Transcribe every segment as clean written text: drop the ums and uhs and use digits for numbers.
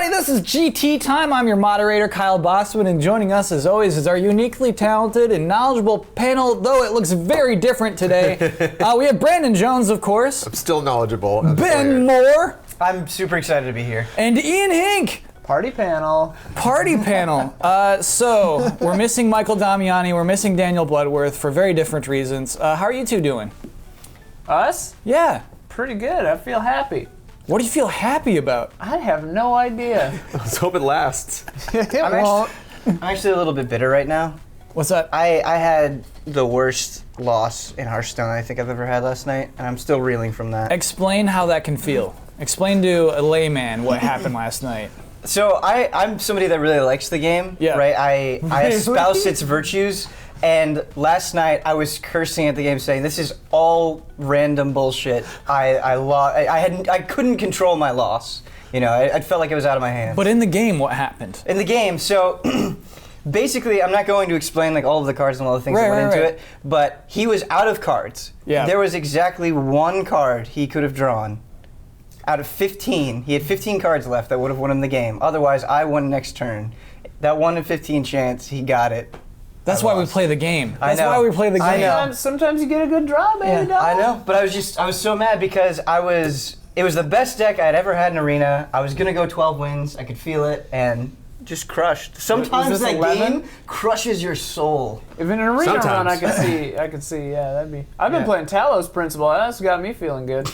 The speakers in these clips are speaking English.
everybody, this is GT Time. I'm your moderator, Kyle Bossman, and joining us as always is our uniquely talented and knowledgeable panel, though it looks very different today. We have Brandon Jones, of course. I'm still knowledgeable. Ben Moore. I'm super excited to be here. And Ian Hink. Party panel. Party panel. So, we're missing Michael Damiani, we're missing Daniel Bloodworth for very different reasons. How are you two doing? Us? Yeah. Pretty good. I feel happy. What do you feel happy about? I have no idea. Let's hope it lasts. I'm actually a little bit bitter right now. What's that? I had the worst loss in Hearthstone I think I've ever had last night, and I'm still reeling from that. Explain how that can feel. Explain to a layman what happened last night. So I'm somebody that really likes the game, Yeah. right? I espouse its virtues, and last night I was cursing at the game saying, this is all random bullshit. I couldn't control my loss. You know, I felt like it was out of my hands. But in the game, what happened? In the game, so basically, I'm not going to explain like all of the cards and all the things that went into it, but he was out of cards. Yeah. There was exactly one card he could have drawn. Out of 15, he had 15 cards left that would have won him the game. Otherwise, I won next turn. That 1 in 15 chance, he got it. That's why we play the game. I That's know. why we play the game. I know. Sometimes you get a good draw, baby. I know, but I was so mad because it was the best deck I'd ever had in Arena. I was gonna go 12 wins, I could feel it, and just crushed. Sometimes this that 11? game crushes your soul. If in an arena run, Sometimes. I could see, yeah, that'd be. I've been playing Talos Principle, and that's got me feeling good.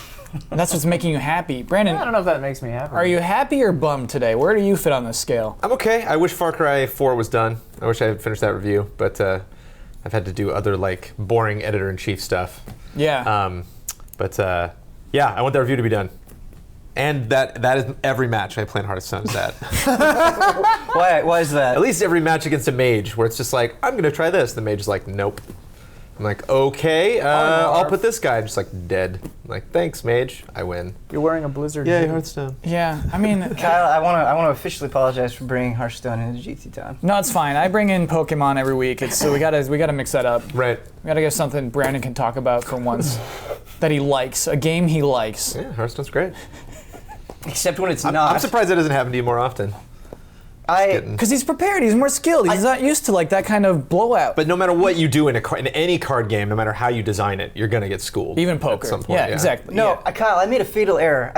That's what's making you happy. Brandon, I don't know if that makes me happy. are you happy or bummed today? Where do you fit on this scale? I'm okay. I wish Far Cry 4 was done. I wish I had finished that review, but I've had to do other like boring editor-in-chief stuff. Yeah. Yeah, I want that review to be done. And that is every match I play in Hearthstone is that. Why is that? At least every match against a mage where it's just like, I'm gonna try this. The mage is like, nope. I'm like, okay, I'll put this guy just like dead. I'm like, thanks, mage. I win. You're wearing a Blizzard. Yay, hoodie. Hearthstone. Yeah, I mean, Kyle, I want to officially apologize for bringing Hearthstone into GT Time. no, it's fine. I bring in Pokemon every week. So we gotta mix that up. Right. We gotta get something Brandon can talk about for once that he likes, a game he likes. Yeah, Hearthstone's great. Except when it's I'm not. surprised that doesn't happen to you more often. Because he's prepared, he's more skilled, he's not used to like that kind of blowout. But no matter what you do in any card game, no matter how you design it, you're gonna get schooled. Even poker. At some point, yeah, exactly. No, yeah. Kyle, I made a fatal error.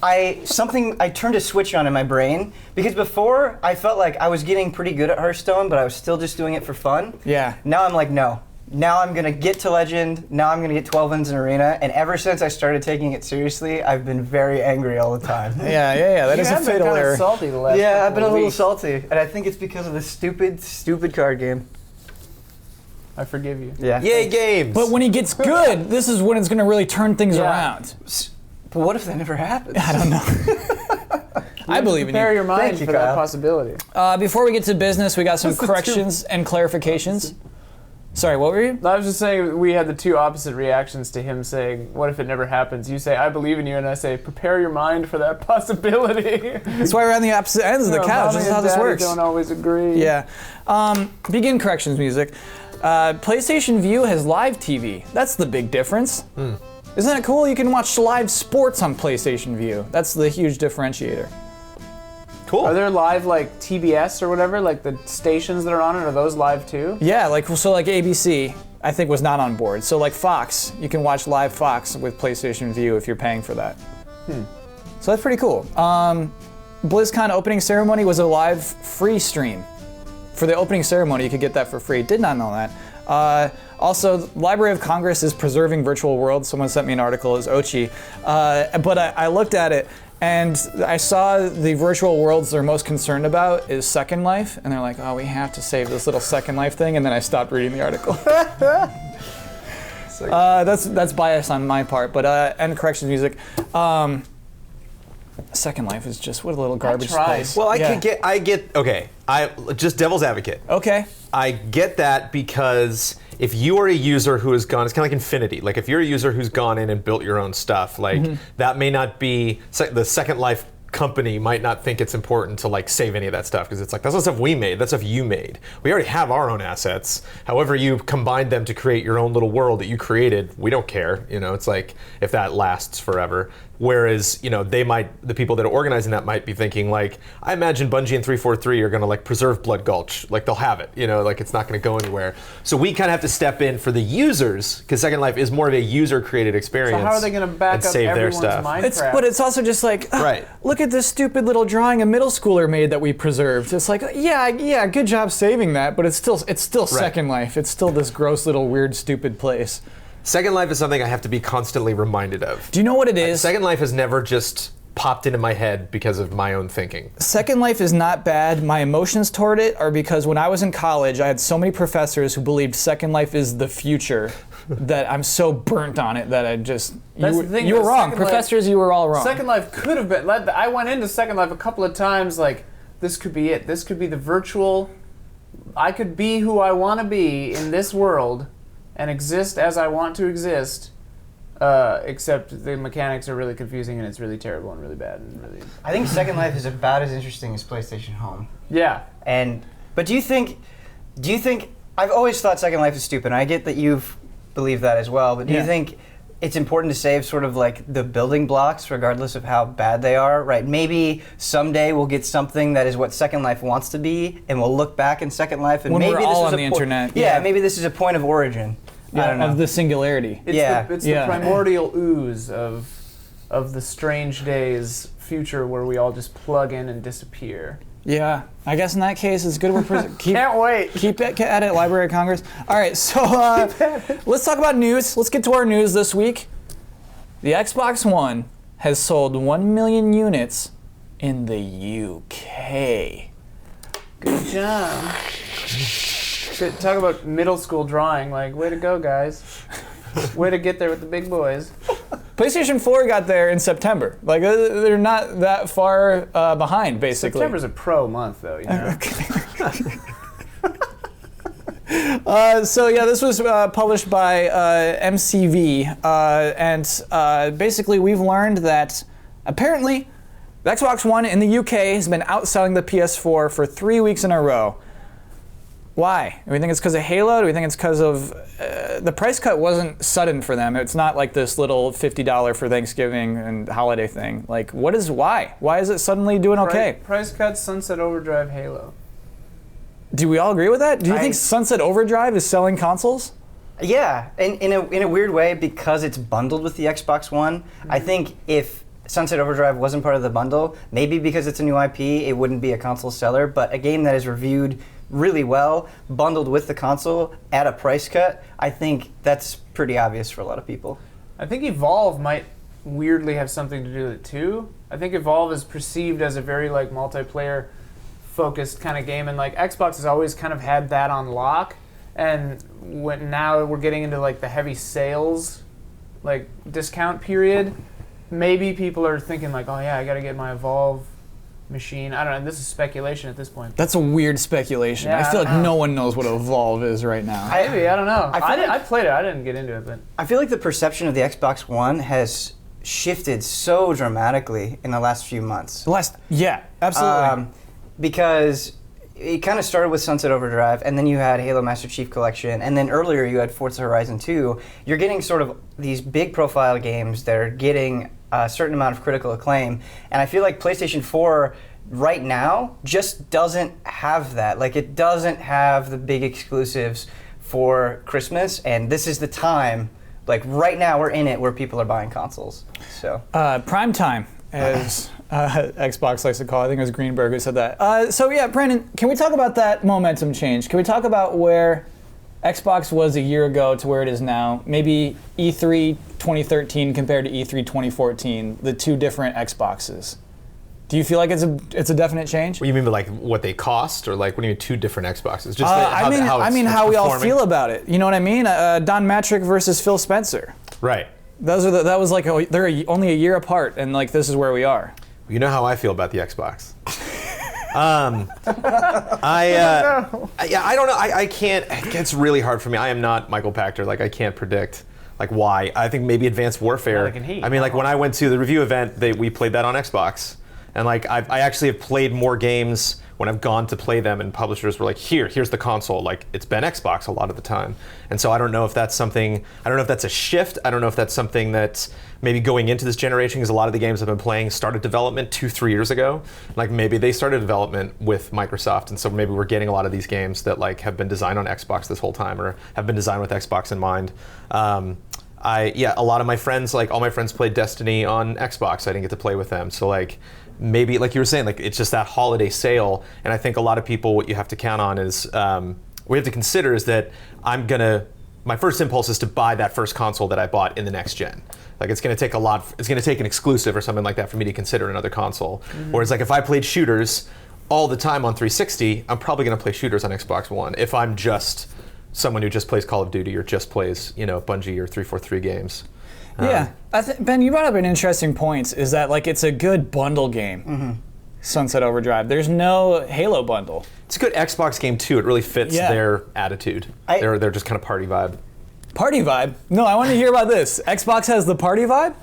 I turned a switch on in my brain because before I felt like I was getting pretty good at Hearthstone, but I was still just doing it for fun. Yeah. Now I'm like, no. Now I'm gonna get to Legend. Now I'm gonna get 12 wins in Arena. And ever since I started taking it seriously, I've been very angry all the time. Yeah, that You is a have been fatal kind error. of salty the last Yeah, couple I've been a of little weeks. salty, and I think it's because of the stupid card game. I forgive you. Yeah. Yay, games! But when he gets good, this is when it's gonna really turn things Yeah. around. But what if that never happens? I don't know. I believe in Prepare you. your mind Thank you, for that Kyle. possibility. Before we get to business, we got some That's the corrections and clarifications. Sorry, what were you? I was just saying we had the two opposite reactions to him saying, what if it never happens? You say, I believe in you, and I say, prepare your mind for that possibility. That's why we're on the opposite ends of the couch. This is how this works. Don't always agree. Yeah. Begin corrections music. PlayStation View has live TV. That's the big difference. Isn't that cool? You can watch live sports on PlayStation View. That's the huge differentiator. cool. Are there live like TBS or whatever, like the stations that are on it, are those live too? Yeah, like ABC, I think was not on board. So like Fox, you can watch live Fox with PlayStation View if you're paying for that. So that's pretty cool. BlizzCon opening ceremony was a live free stream. For the opening ceremony, you could get that for free. Did not know that. Also, Library of Congress is preserving virtual worlds. Someone sent me an article as Ochi. But I looked at it, and I saw the virtual worlds they're most concerned about is Second Life, and they're like, oh, we have to save this little Second Life thing, and then I stopped reading the article. That's bias on my part, but and corrections music. Second Life is just what a little garbage place. Well, I just devil's advocate. Okay. I get that because if you are a user who has gone, it's kind of like Infinity. Like if you're a user who's gone in and built your own stuff, like that may not be, the Second Life company might not think it's important to like save any of that stuff because it's like, that's not stuff we made, that's stuff you made. We already have our own assets. However you combined them to create your own little world that you created, we don't care. You know, it's like if that lasts forever. Whereas, the people that are organizing that might be thinking like, I imagine Bungie and 343 are going to like preserve Blood Gulch, like they'll have it, like it's not going to go anywhere. So we kind of have to step in for the users because Second Life is more of a user-created experience. So how are they going to back up save their everyone's stuff? Minecraft? But it's also just like, Right. look at this stupid little drawing a middle schooler made that we preserved. It's like, yeah, good job saving that, but it's still Second Life. It's still this gross little weird stupid place. Second Life is something I have to be constantly reminded of. Do you know what it is? Second Life has never just popped into my head because of my own thinking. Second Life is not bad. My emotions toward it are because when I was in college, I had so many professors who believed Second Life is the future that I'm so burnt on it that I just... That's the thing, you were wrong. Second Life- Professors, you were all wrong. Second Life could have been. I went into Second Life a couple of times like, this could be it. This could be the virtual... I could be who I want to be in this world and exist as I want to exist, except the mechanics are really confusing and it's really terrible and really bad and really... I think Second Life is about as interesting as PlayStation Home. Yeah. But do you think, I've always thought Second Life is stupid, and I get that you've believed that as well, but do you think it's important to save sort of like the building blocks regardless of how bad they are, right? Maybe someday we'll get something that is what Second Life wants to be, and we'll look back in Second Life and When maybe we're this all was on a the internet. Yeah, maybe this is a point of origin. I don't know. Of the singularity. It's Yeah. the primordial ooze of the strange days future where we all just plug in and disappear. Yeah, I guess in that case, it's good we're Can't wait. Keep at it, Library of Congress. All right, so let's talk about news. Let's get to our news this week. The Xbox One has sold 1 million units in the UK. Good job. Good. Talk about middle school drawing. Like, way to go, guys. Way to get there with the big boys. PlayStation 4 got there in September. Like, they're not that far behind, basically. September's a pro month, though, you know? So yeah, this was published by MCV, and basically we've learned that apparently the Xbox One in the UK has been outselling the PS4 for 3 weeks in a row. Why? Do we think it's because of Halo? Do we think it's because of the price cut wasn't sudden for them? It's not like this little $50 for Thanksgiving and holiday thing. Like, why? Why is it suddenly doing okay? Price cuts, Sunset Overdrive, Halo. Do we all agree with that? Do you think Sunset Overdrive is selling consoles? Yeah, in a weird way, because it's bundled with the Xbox One. I think if Sunset Overdrive wasn't part of the bundle, maybe because it's a new IP, it wouldn't be a console seller, but a game that is reviewed really well, bundled with the console at a price cut, I think that's pretty obvious for a lot of people. I think Evolve might weirdly have something to do with it too. I think Evolve is perceived as a very like multiplayer focused kind of game, and like Xbox has always kind of had that on lock, and now we're getting into like the heavy sales like discount period. Maybe people are thinking like, oh yeah, I gotta get my Evolve machine. I don't know, this is speculation at this point. That's a weird speculation. Yeah, I feel like no one knows what Evolve is right now. Maybe, I don't know. I played it, I didn't get into it, but I feel like the perception of the Xbox One has shifted so dramatically in the last few months. Yeah, absolutely. Because it kind of started with Sunset Overdrive, and then you had Halo Master Chief Collection, and then earlier you had Forza Horizon 2. You're getting sort of these big profile games that are getting a certain amount of critical acclaim, and I feel like PlayStation 4 right now just doesn't have that. Like, it doesn't have the big exclusives for Christmas, and this is the time, like right now we're in it where people are buying consoles. So Prime time, as Xbox likes to call it. I think it was Greenberg who said that. So yeah, Brandon, can we talk about that momentum change? Can we talk about where Xbox was a year ago to where it is now? Maybe E3 2013 compared to E3 2014, the two different Xboxes. Do you feel like it's a definite change? What do you mean by like what they cost, or like what do you mean two different Xboxes? Just how we all feel about it. You know what I mean? Don Matrick versus Phil Spencer. Right. That was like they're only a year apart, and like this is where we are. You know how I feel about the Xbox. I don't know. I can't. It's really hard for me. I am not Michael Pachter. Like, I can't predict like why. I think maybe Advanced Warfare. Like in Heat. I mean, like when I went to the review event, we played that on Xbox, And like I actually have played more games when I've gone to play them, and publishers were like, here's the console. Like, it's been Xbox a lot of the time. And so I don't know if that's something, I don't know if that's a shift. I don't know if that's something that's maybe going into this generation, because a lot of the games I've been playing started development 2-3 years ago. Like, maybe they started development with Microsoft, and so maybe we're getting a lot of these games that like have been designed on Xbox this whole time, or have been designed with Xbox in mind. A lot of my friends, like all my friends played Destiny on Xbox. I didn't get to play with them. So like, maybe like you were saying, like it's just that holiday sale. And I think a lot of people, what you have to count on is, we have to consider is that my first impulse is to buy that first console that I bought in the next gen. Like it's gonna take an exclusive or something like that for me to consider another console. Whereas like if I played shooters all the time on 360, I'm probably gonna play shooters on Xbox One if I'm just someone who just plays Call of Duty or just plays, Bungie or 343 games. Yeah, Ben, you brought up an interesting point. Is that like it's a good bundle game, Sunset Overdrive. There's no Halo bundle. It's a good Xbox game too. It really fits their attitude. They're just kind of party vibe. Party vibe? No, I want to hear about this. Xbox has the party vibe?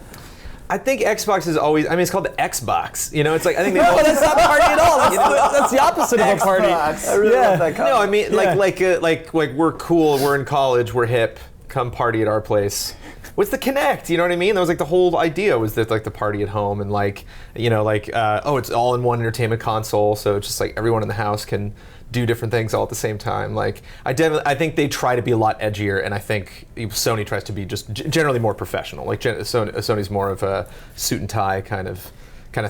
I think Xbox is always. I mean, it's called the Xbox. It's like I think. No, that's not party at all. That's the opposite of a party. I really love that No, I mean, like we're cool. We're in college. We're hip. Come party at our place. What's the Kinect? You know what I mean? That was like the whole idea, was that like the party at home, and it's all in one entertainment console, so it's just like everyone in the house can do different things all at the same time. Like I think they try to be a lot edgier, and I think Sony tries to be just generally more professional. Like Sony's more of a suit and tie kind of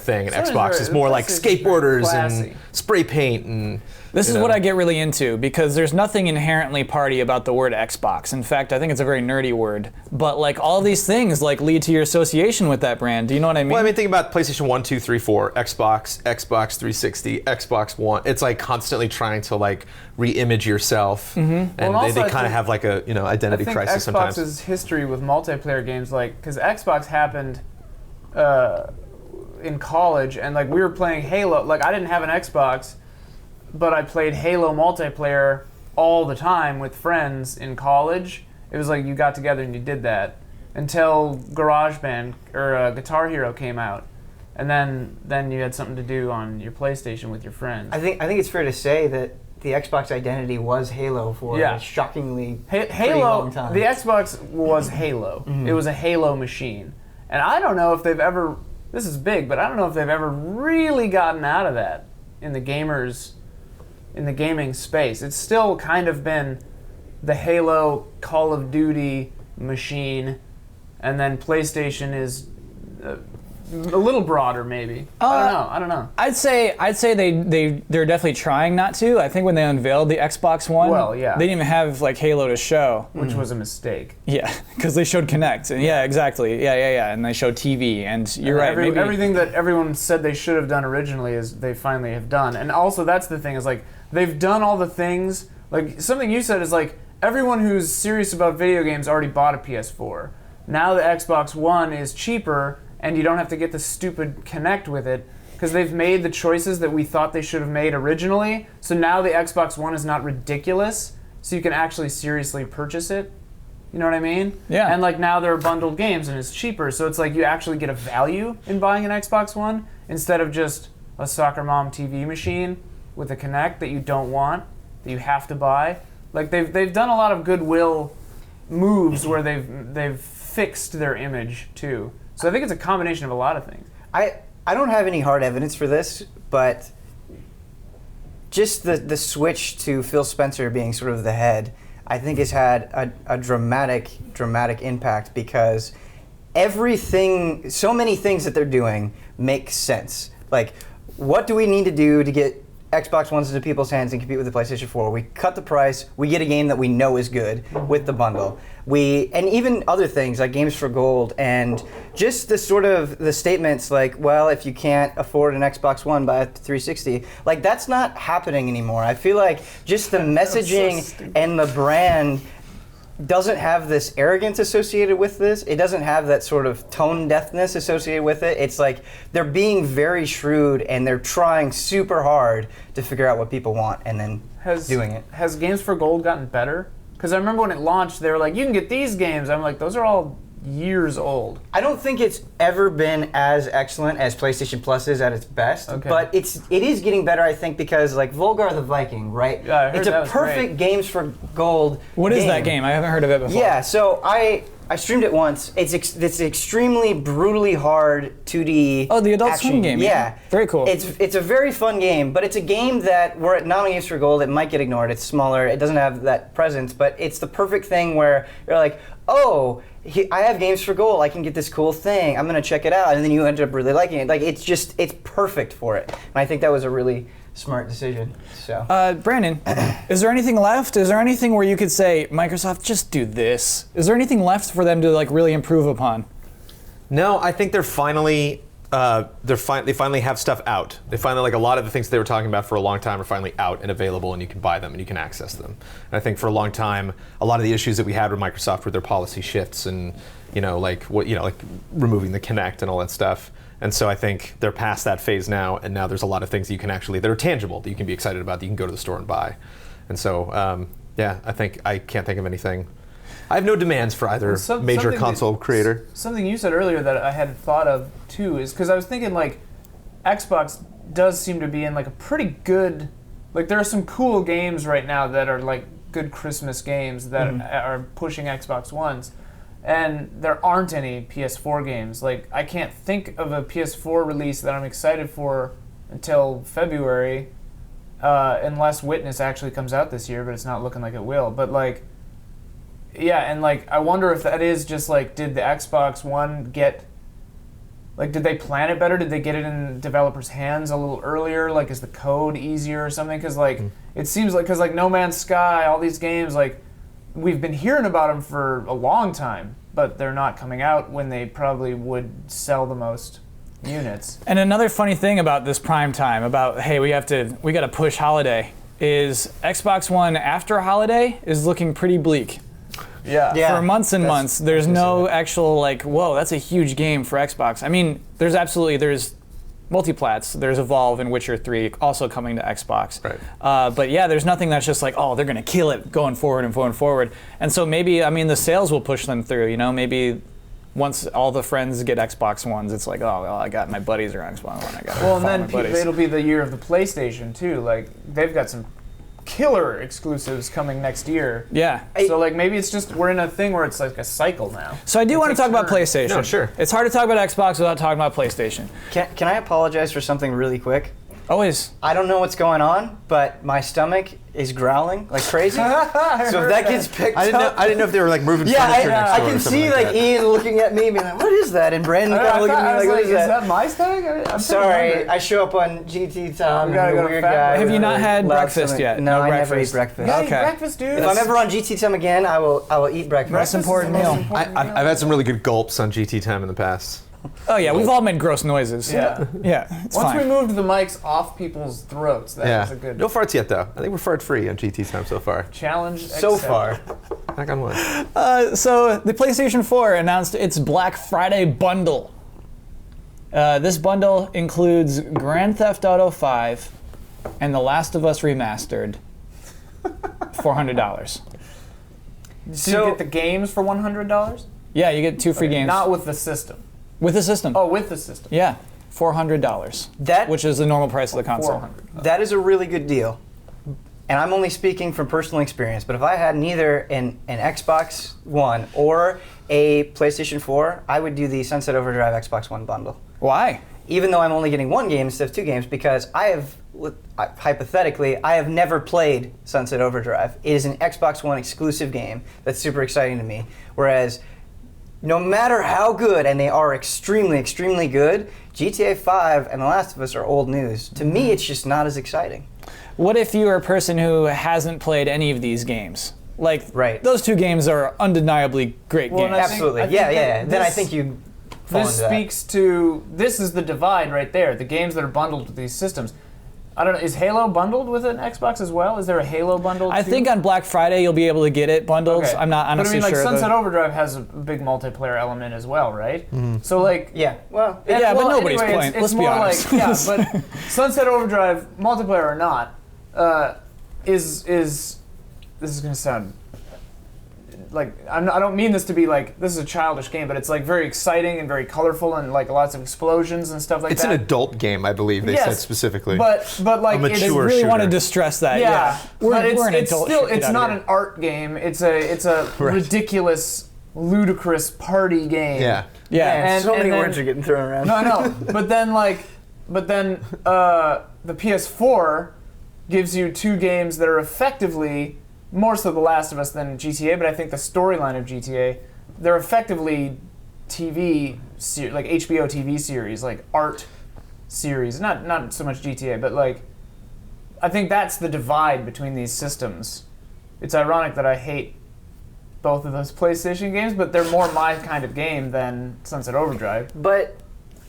thing, and Xbox is more like skateboarders and spray paint and. This is what I get really into, because there's nothing inherently party about the word Xbox. In fact, I think it's a very nerdy word. But like all these things like lead to your association with that brand. Do you know what I mean? Well, I mean, think about PlayStation 1, 2, 3, 4, Xbox 360, Xbox One. It's like constantly trying to like re-image yourself, and they kind of have like a identity crisis sometimes. Xbox's history with multiplayer games, like, because Xbox happened in college, and like we were playing Halo. Like I didn't have an Xbox, but I played Halo multiplayer all the time with friends in college. It was like you got together and you did that until GarageBand or Guitar Hero came out, and then you had something to do on your PlayStation with your friends. I think it's fair to say that the Xbox identity was Halo for a shockingly pretty long time. The Xbox was Halo. It was a Halo machine, and I don't know if they've ever. This is big, but I don't know if they've ever really gotten out of that in the gaming space. It's still kind of been the Halo Call of Duty machine, and then PlayStation is a little broader, maybe. I don't know. I'd say they're definitely trying not to. I think when they unveiled the Xbox One, they didn't even have like Halo to show, which was a mistake. Yeah, because they showed Kinect, and exactly, and they showed TV, and you're right. Everything that everyone said they should have done originally is they finally have done, and also that's the thing is like they've done all the things. Like something you said is like everyone who's serious about video games already bought a PS4. Now the Xbox One is cheaper, and you don't have to get the stupid Kinect with it, because they've made the choices that we thought they should have made originally. So now the Xbox One is not ridiculous, so you can actually seriously purchase it. You know what I mean? Yeah. And like now there are bundled games and it's cheaper, so it's like you actually get a value in buying an Xbox One instead of just a soccer mom TV machine with a Kinect that you don't want, that you have to buy. Like they've done a lot of goodwill moves where they've fixed their image too. So I think it's a combination of a lot of things. I don't have any hard evidence for this, but just the switch to Phil Spencer being sort of the head, I think has had a dramatic impact, because so many things that they're doing make sense. Like, what do we need to do to get Xbox Ones into people's hands and compete with the PlayStation 4? We cut the price, we get a game that we know is good with the bundle. And even other things like Games for Gold, and just the statements like, well, if you can't afford an Xbox One, buy a 360. Like, that's not happening anymore. I feel like just the messaging and the brand doesn't have this arrogance associated with this. It doesn't have that sort of tone deafness associated with it. It's like they're being very shrewd, and they're trying super hard to figure out what people want and then doing it. Has Games for Gold gotten better? Because I remember when it launched, they were like, you can get these games. I'm like, those are all years old. I don't think it's ever been as excellent as PlayStation Plus is at its best, but it is getting better, I think, because like Volgar the Viking, right? Yeah, I heard it's that a was perfect great. games for gold. What is that game? I haven't heard of it before. Yeah, so I streamed it once. It's extremely brutally hard 2D. Oh, the Adult action. Swim game. Yeah, very cool. It's a very fun game, but it's a game that were it not on Games for Gold, it might get ignored. It's smaller. It doesn't have that presence, but it's the perfect thing where you're like, oh, I have Games for Gold. I can get this cool thing. I'm gonna check it out, and then you end up really liking it. Like it's perfect for it. And I think that was a really smart decision. So, Brandon, is there anything left? Is there anything where you could say, Microsoft, just do this? Is there anything left for them to like really improve upon? No, I think they're finally they finally have stuff out. They finally, like, a lot of the things they were talking about for a long time are finally out and available, and you can buy them and you can access them. And I think for a long time, a lot of the issues that we had with Microsoft were their policy shifts and like removing the Kinect and all that stuff. And so I think they're past that phase now, and now there's a lot of things that you can that are tangible, that you can be excited about, that you can go to the store and buy. And so, I can't think of anything. I have no demands for either major console creator. Something you said earlier that I hadn't thought of too is because I was thinking like Xbox does seem to be in like a pretty good, like there are some cool games right now that are like good Christmas games that are pushing Xbox Ones. And there aren't any PS4 games. Like, I can't think of a PS4 release that I'm excited for until February, unless Witness actually comes out this year, but it's not looking like it will. But, like, yeah, and, like, I wonder if that is just, like, did the Xbox One get, like, did they plan it better? Did they get it in developers' hands a little earlier? Like, is the code easier or something? Because, like, it seems like, because, like, No Man's Sky, all these games, like, we've been hearing about them for a long time, but they're not coming out when they probably would sell the most units. And another funny thing about this prime time, about hey, we got to push holiday, is Xbox One after holiday is looking pretty bleak. Yeah. For months and months, there's no actual like, whoa, that's a huge game for Xbox. I mean, there's multiplats. There's Evolve and Witcher 3 also coming to Xbox. Right. But yeah, there's nothing that's just like, oh, they're gonna kill it going forward and going forward. And so maybe, I mean, the sales will push them through. Maybe once all the friends get Xbox Ones, it's like, oh, well, I got my buddies are Xbox One. I got. Well, and then it'll be the year of the PlayStation too. Like they've got some killer exclusives coming next year. Yeah. So like maybe it's just we're in a thing where it's like a cycle now. So I do want to talk about PlayStation. No, sure. It's hard to talk about Xbox without talking about PlayStation. Can I apologize for something really quick? Always. I don't know what's going on, but my stomach is growling like crazy. So if that gets picked I up, didn't know if they were like moving yeah, furniture next I door or can something see like like that. Ian looking at me, being like, "What is that?" And Brandon kind of looking at me like, "What is Is that?" that my stomach? I'm Sorry, I show up on GT Tom. We gotta and go the to weird Fat guy. Boy. Have with you not a had loud breakfast stomach. yet? No, No I never breakfast. eat breakfast. Yeah, Okay. breakfast, dude. If I'm ever on GT Time again, I will eat breakfast. Most important meal. I've had some really good gulps on GT Time in the past. Oh yeah, we've all made gross noises. Yeah. Yeah, it's Once fine. we moved the mics off people's throats, that was a good No farts yet, though. I think we're fart free on GT Time so far. challenge. So accepted. far. Back on one. So the PlayStation 4 announced its Black Friday bundle. This bundle includes Grand Theft Auto 5 and The Last of Us Remastered. $400. So you get the games for $100? Yeah, you get 2 free games. Not with the system. With the system. Oh, with the system. Yeah, $400. Which is the normal price of the console. 400. That is a really good deal. And I'm only speaking from personal experience, but if I had neither an Xbox One or a PlayStation 4, I would do the Sunset Overdrive Xbox One bundle. Why? Even though I'm only getting 1 game instead of 2 games, because hypothetically, I have never played Sunset Overdrive. It is an Xbox One exclusive game that's super exciting to me. Whereas, no matter how good, and they are extremely, extremely good, GTA 5 and The Last of Us are old news. To me, it's just not as exciting. What if you are a person who hasn't played any of these games? Like, Right. those 2 games are undeniably great Well, and games. I think- Absolutely. I think Yeah. that Then I this- think you fall This into that. speaks to, this is the divide right there, the games that are bundled with these systems. I don't know, is Halo bundled with an Xbox as well? Is there a Halo bundle I too? think on Black Friday you'll be able to get it bundled. Okay. I'm not honestly But I mean, like, sure. Sunset Overdrive has a big multiplayer element as well, right? So, like... Yeah. Well, Yeah, but nobody's anyway, playing. It's Let's be more honest. like, yeah, but Sunset Overdrive, multiplayer or not, is this is going to sound like I don't mean this to be like this is a childish game, but it's like very exciting and very colorful and like lots of explosions and stuff like It's that. an adult game, I believe they said specifically. But like A it's mature really shooter. wanted to stress that. yeah, We're but an it's adult still shit it's out not here. an art game. It's a Right. ridiculous, ludicrous party game. Yeah. Yeah. And- so many then- words are getting thrown around. No, I know. But then the PS4 gives you two games that are effectively more so The Last of Us than GTA, but I think the storyline of GTA, they're effectively TV like HBO TV series, like art series. Not so much GTA, but like I think that's the divide between these systems. It's ironic that I hate both of those PlayStation games, but they're more my kind of game than Sunset Overdrive. But,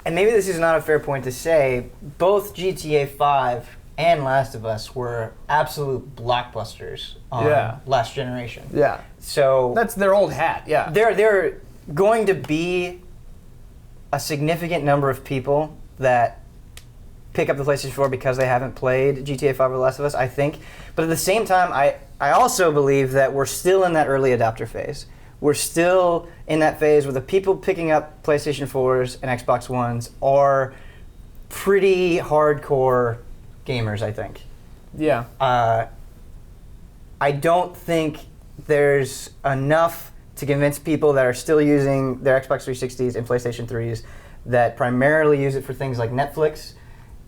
and maybe this is not a fair point to say, both GTA 5 and Last of Us were absolute blockbusters on Yeah. last generation. Yeah. So That's their old hat, yeah. there are going to be a significant number of people that pick up the PlayStation 4 because they haven't played GTA 5 or The Last of Us, I think. But at the same time, I also believe that we're still in that early adopter phase. We're still in that phase where the people picking up PlayStation 4s and Xbox Ones are pretty hardcore gamers, I think. Yeah. I don't think there's enough to convince people that are still using their Xbox 360s and PlayStation 3s that primarily use it for things like Netflix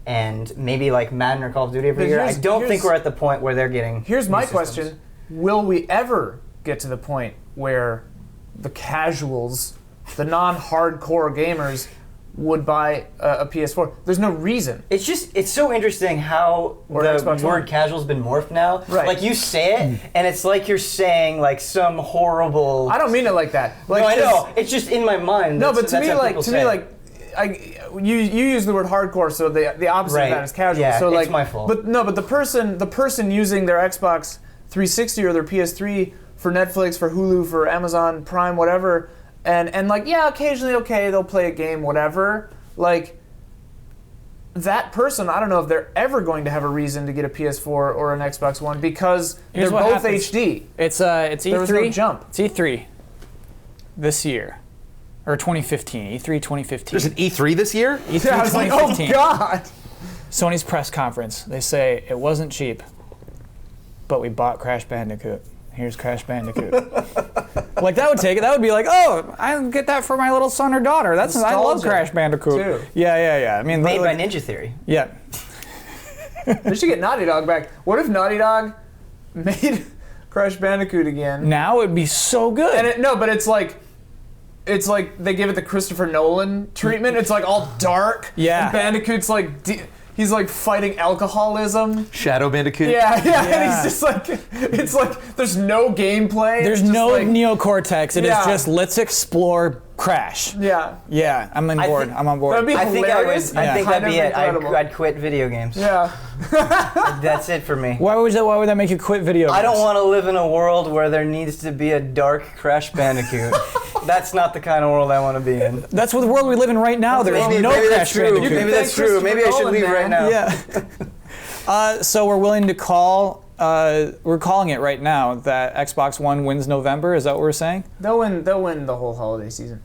and maybe like Madden or Call of Duty every But year. I here's- don't think here's- we're at the point where they're getting. Here's new my systems. question. Will we ever get to the point where the casuals, the non-hardcore gamers, would buy a PS4? There's no reason. It's so interesting how Or the Xbox word One. casual's been morphed now. Right. Like you say it, and it's like you're saying like some horrible. I don't mean it like that. Like No, I 'cause- know. It's just in my mind. No, but That's to me, how like people to say me, it. like you use the word hardcore, so the opposite Right. of that is casual. Yeah, so it's like, my fault. But the person using their Xbox 360 or their PS3 for Netflix, for Hulu, for Amazon Prime, whatever, and like yeah, occasionally they'll play a game, whatever. Like that person, I don't know if they're ever going to have a reason to get a PS4 or an Xbox One because Here's they're what both happens. HD. It's E3. There was no jump. It's E3 this year. Or 2015. E3 2015. There's an E3 this year? E3 Yeah, I was like, oh 2015. god. Sony's press conference. They say it wasn't cheap, but we bought Crash Bandicoot. Here's Crash Bandicoot. Like that would take it. That would be like, oh, I get that for my little son or daughter. I love Nostalgia, Crash Bandicoot. too. Yeah. I mean, made by like, Ninja Theory. yeah. They should get Naughty Dog back. What if Naughty Dog made Crash Bandicoot again? Now it'd be so good. And but it's like they give it the Christopher Nolan treatment. It's like all dark. Yeah. And Bandicoot's like he's like fighting alcoholism. Shadow Bandicoot? Yeah. Yeah. And he's just like it's like there's no gameplay. There's It's just no like, neocortex. It is Yeah. just let's explore Crash. Yeah. Yeah, I'm on board. think- I'm on board. That'd be I think hilarious. I think Kind that'd be of it. incredible. I'd quit video games. Yeah. That's it for me. Why would that make you quit video I don't games? want to live in a world where there needs to be a dark Crash Bandicoot. That's not the kind of world I want to be in. That's what the world we live in right now. There's Maybe no that's Crash true. Bandicoot. Maybe that's Thank true. Maybe I should Christopher leave Nolan, right man. now. Yeah. So we're willing to call. We're calling it right now that Xbox One wins November. Is that what we're saying? They'll win the whole holiday season.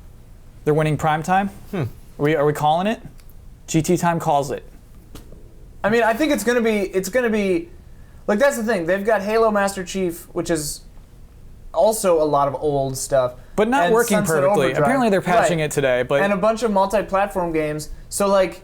They're winning prime time. Are we calling it? GT Time calls it. I mean, I think it's gonna be like that's the thing. They've got Halo Master Chief, which is also a lot of old stuff, But not and working Sunset perfectly. Overdrive. Apparently they're patching Right. it today. But and a bunch of multi-platform games. So like,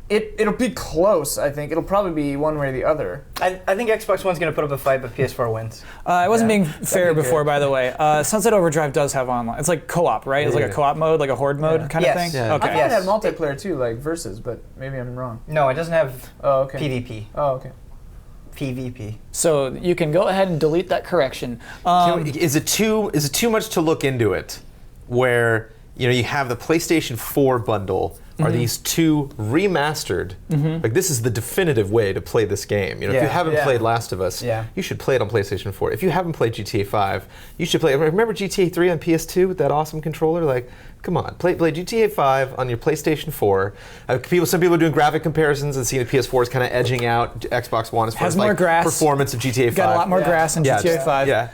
it'll be close. I think it'll probably be one way or the other. I think Xbox One's going to put up a fight, but PS4 wins. I wasn't Yeah, being fair be before, good. by the way. Sunset Overdrive does have online. It's like co-op, right? It's like a Yeah. co-op mode, like a horde mode kind Yes. of thing. Yeah. Okay. I thought it had multiplayer too, like versus, but maybe I'm wrong. No, it doesn't have Oh, okay. PvP. Oh, okay. PvP. So you can go ahead and delete that correction. Is it too much to look into it where you have the PlayStation 4 bundle are these two remastered like this is the definitive way to play this game. If you Yeah. haven't Yeah. played Last of Us, Yeah. you should play it on PlayStation 4. If you haven't played GTA 5, you should play it. Remember GTA 3 on PS2 with that awesome controller? Like, come on, play GTA 5 on your PlayStation 4. Some people are doing graphic comparisons and seeing the PS4 is kind of edging out Xbox One as far Has as more like grass. performance of GTA 5. Got a lot more Yeah. grass in GTA 5. Yeah.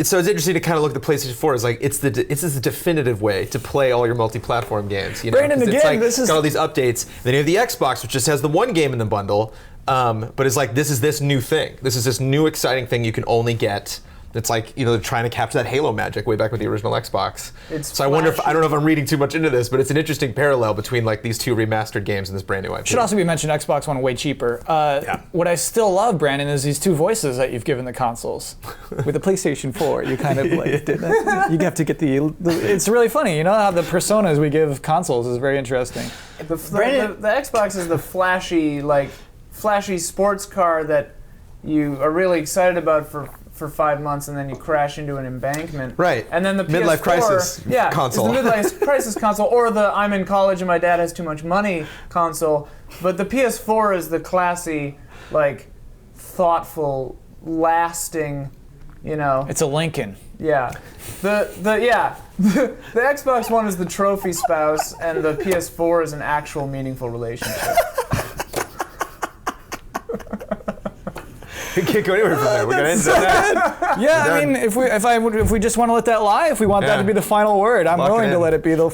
so it's interesting to kind of look at the PlayStation 4 as like it's this definitive way to play all your multi-platform games. You know? Brandon, 'Cause again, it's like, this is got all these updates. Then you have the Xbox, which just has the one game in the bundle, but it's like this is this new thing. This is this new exciting thing you can only get. It's like, you know, they're trying to capture that Halo magic way back with the original Xbox. It's I wonder if, flashy. I don't know if I'm reading too much into this, but it's an interesting parallel between like these two remastered games and this brand new IP. Should also be mentioned, Xbox One way cheaper. What I still love, Brandon, is these two voices that you've given the consoles. With the PlayStation 4, you kind of like did that. You have to get the. It's really funny, you know how the personas we give consoles is very interesting. The Xbox is the flashy sports car that you are really excited about for 5 months, and then you crash into an embankment. Right. And then the Midlife PS4, crisis console. It's the midlife crisis console, or the I'm in college and my dad has too much money console. But the PS4 is the classy, like, thoughtful, lasting, you know. It's a Lincoln. Yeah. The Xbox One is the trophy spouse, and the PS4 is an actual meaningful relationship. We can't go anywhere from there. We're gonna end that. Yeah, I mean, if we just want to let that lie, if we want that to be the final word, I'm Lock it willing to in. let it be the.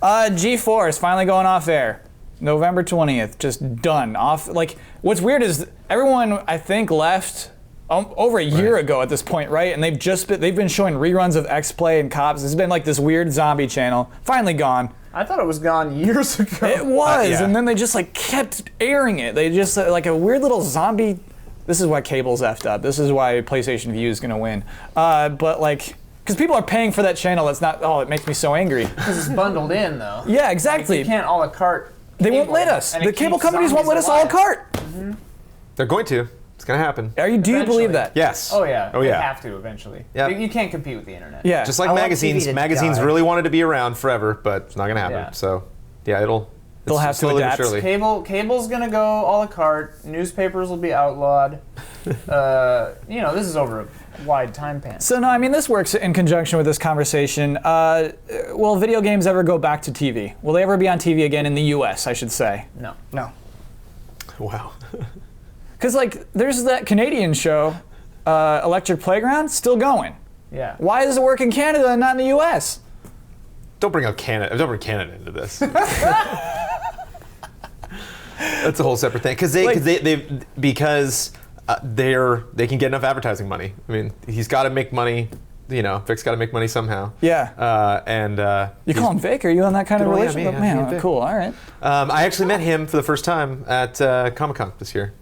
G4 is finally going off air, November 20th. Just done off. Like, what's weird is everyone I think left over a year ago at this point, right? And they've been showing reruns of X-Play and Cops. It's been like this weird zombie channel. Finally gone. I thought it was gone years ago. It was, yeah. and then they just like kept airing it. They just like a weird little zombie. This is why cable's effed up. This is why PlayStation View is gonna win. But like, because people are paying for that channel. That's not. Oh, it makes me so angry. Because it's bundled in, though. Yeah, exactly. You can't a la carte. They won't cable, let us. and The it cable keeps companies won't let zombies us a la alive. carte. They're going to. It's gonna happen. Do you believe Eventually. that? Yes. Oh yeah. Oh They yeah. have to eventually. Yeah. You can't compete with the internet. Yeah. Just like I want magazines. TV to Magazines die. really wanted to be around forever, but it's not gonna happen. Yeah. So, yeah, They'll it's have to slowly but adapt. surely. Cable's gonna go a la carte. Newspapers will be outlawed. This is over a wide time span. So no, I mean this works in conjunction with this conversation. Will video games ever go back to TV? Will they ever be on TV again in the U.S.? I should say. No. Wow. Because like, there's that Canadian show, Electric Playground, still going. Yeah. Why does it work in Canada and not in the U.S.? Don't bring up Canada. Don't bring Canada into this. That's a whole separate thing. Because they can get enough advertising money. I mean, he's got to make money. You know, Vic's got to make money somehow. Yeah. You call him Vic? Are you on that kind of Good old relationship? yeah, Man, me and Vic. cool. All right. I actually met him for the first time at Comic-Con this year.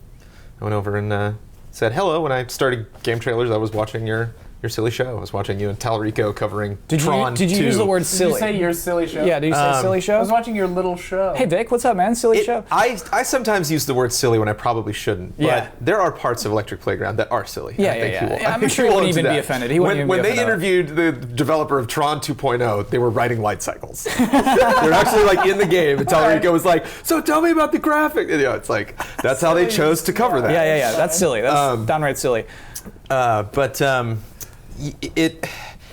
I went over and said hello. When I started GameTrailers, I was watching your silly show. I was watching you and Talarico covering Tron Did you 2. use the word Did silly? you say your silly show? Yeah, did you say silly I show? was watching your little show. Hey Vic, what's up, man? Silly show. I sometimes use the word silly when I probably shouldn't. But Yeah. there are parts of Electric Playground that are silly. Yeah, I think yeah, he will- yeah. I I'm think sure he will wouldn't do even be that. offended. He wouldn't even when be they offended. interviewed the developer of Tron 2.0, they were riding light cycles. They're actually like in the game. And Talarico was like, "So tell me about the graphic." You know, it's like that's how they chose to cover that. Yeah. That's silly. That's downright silly.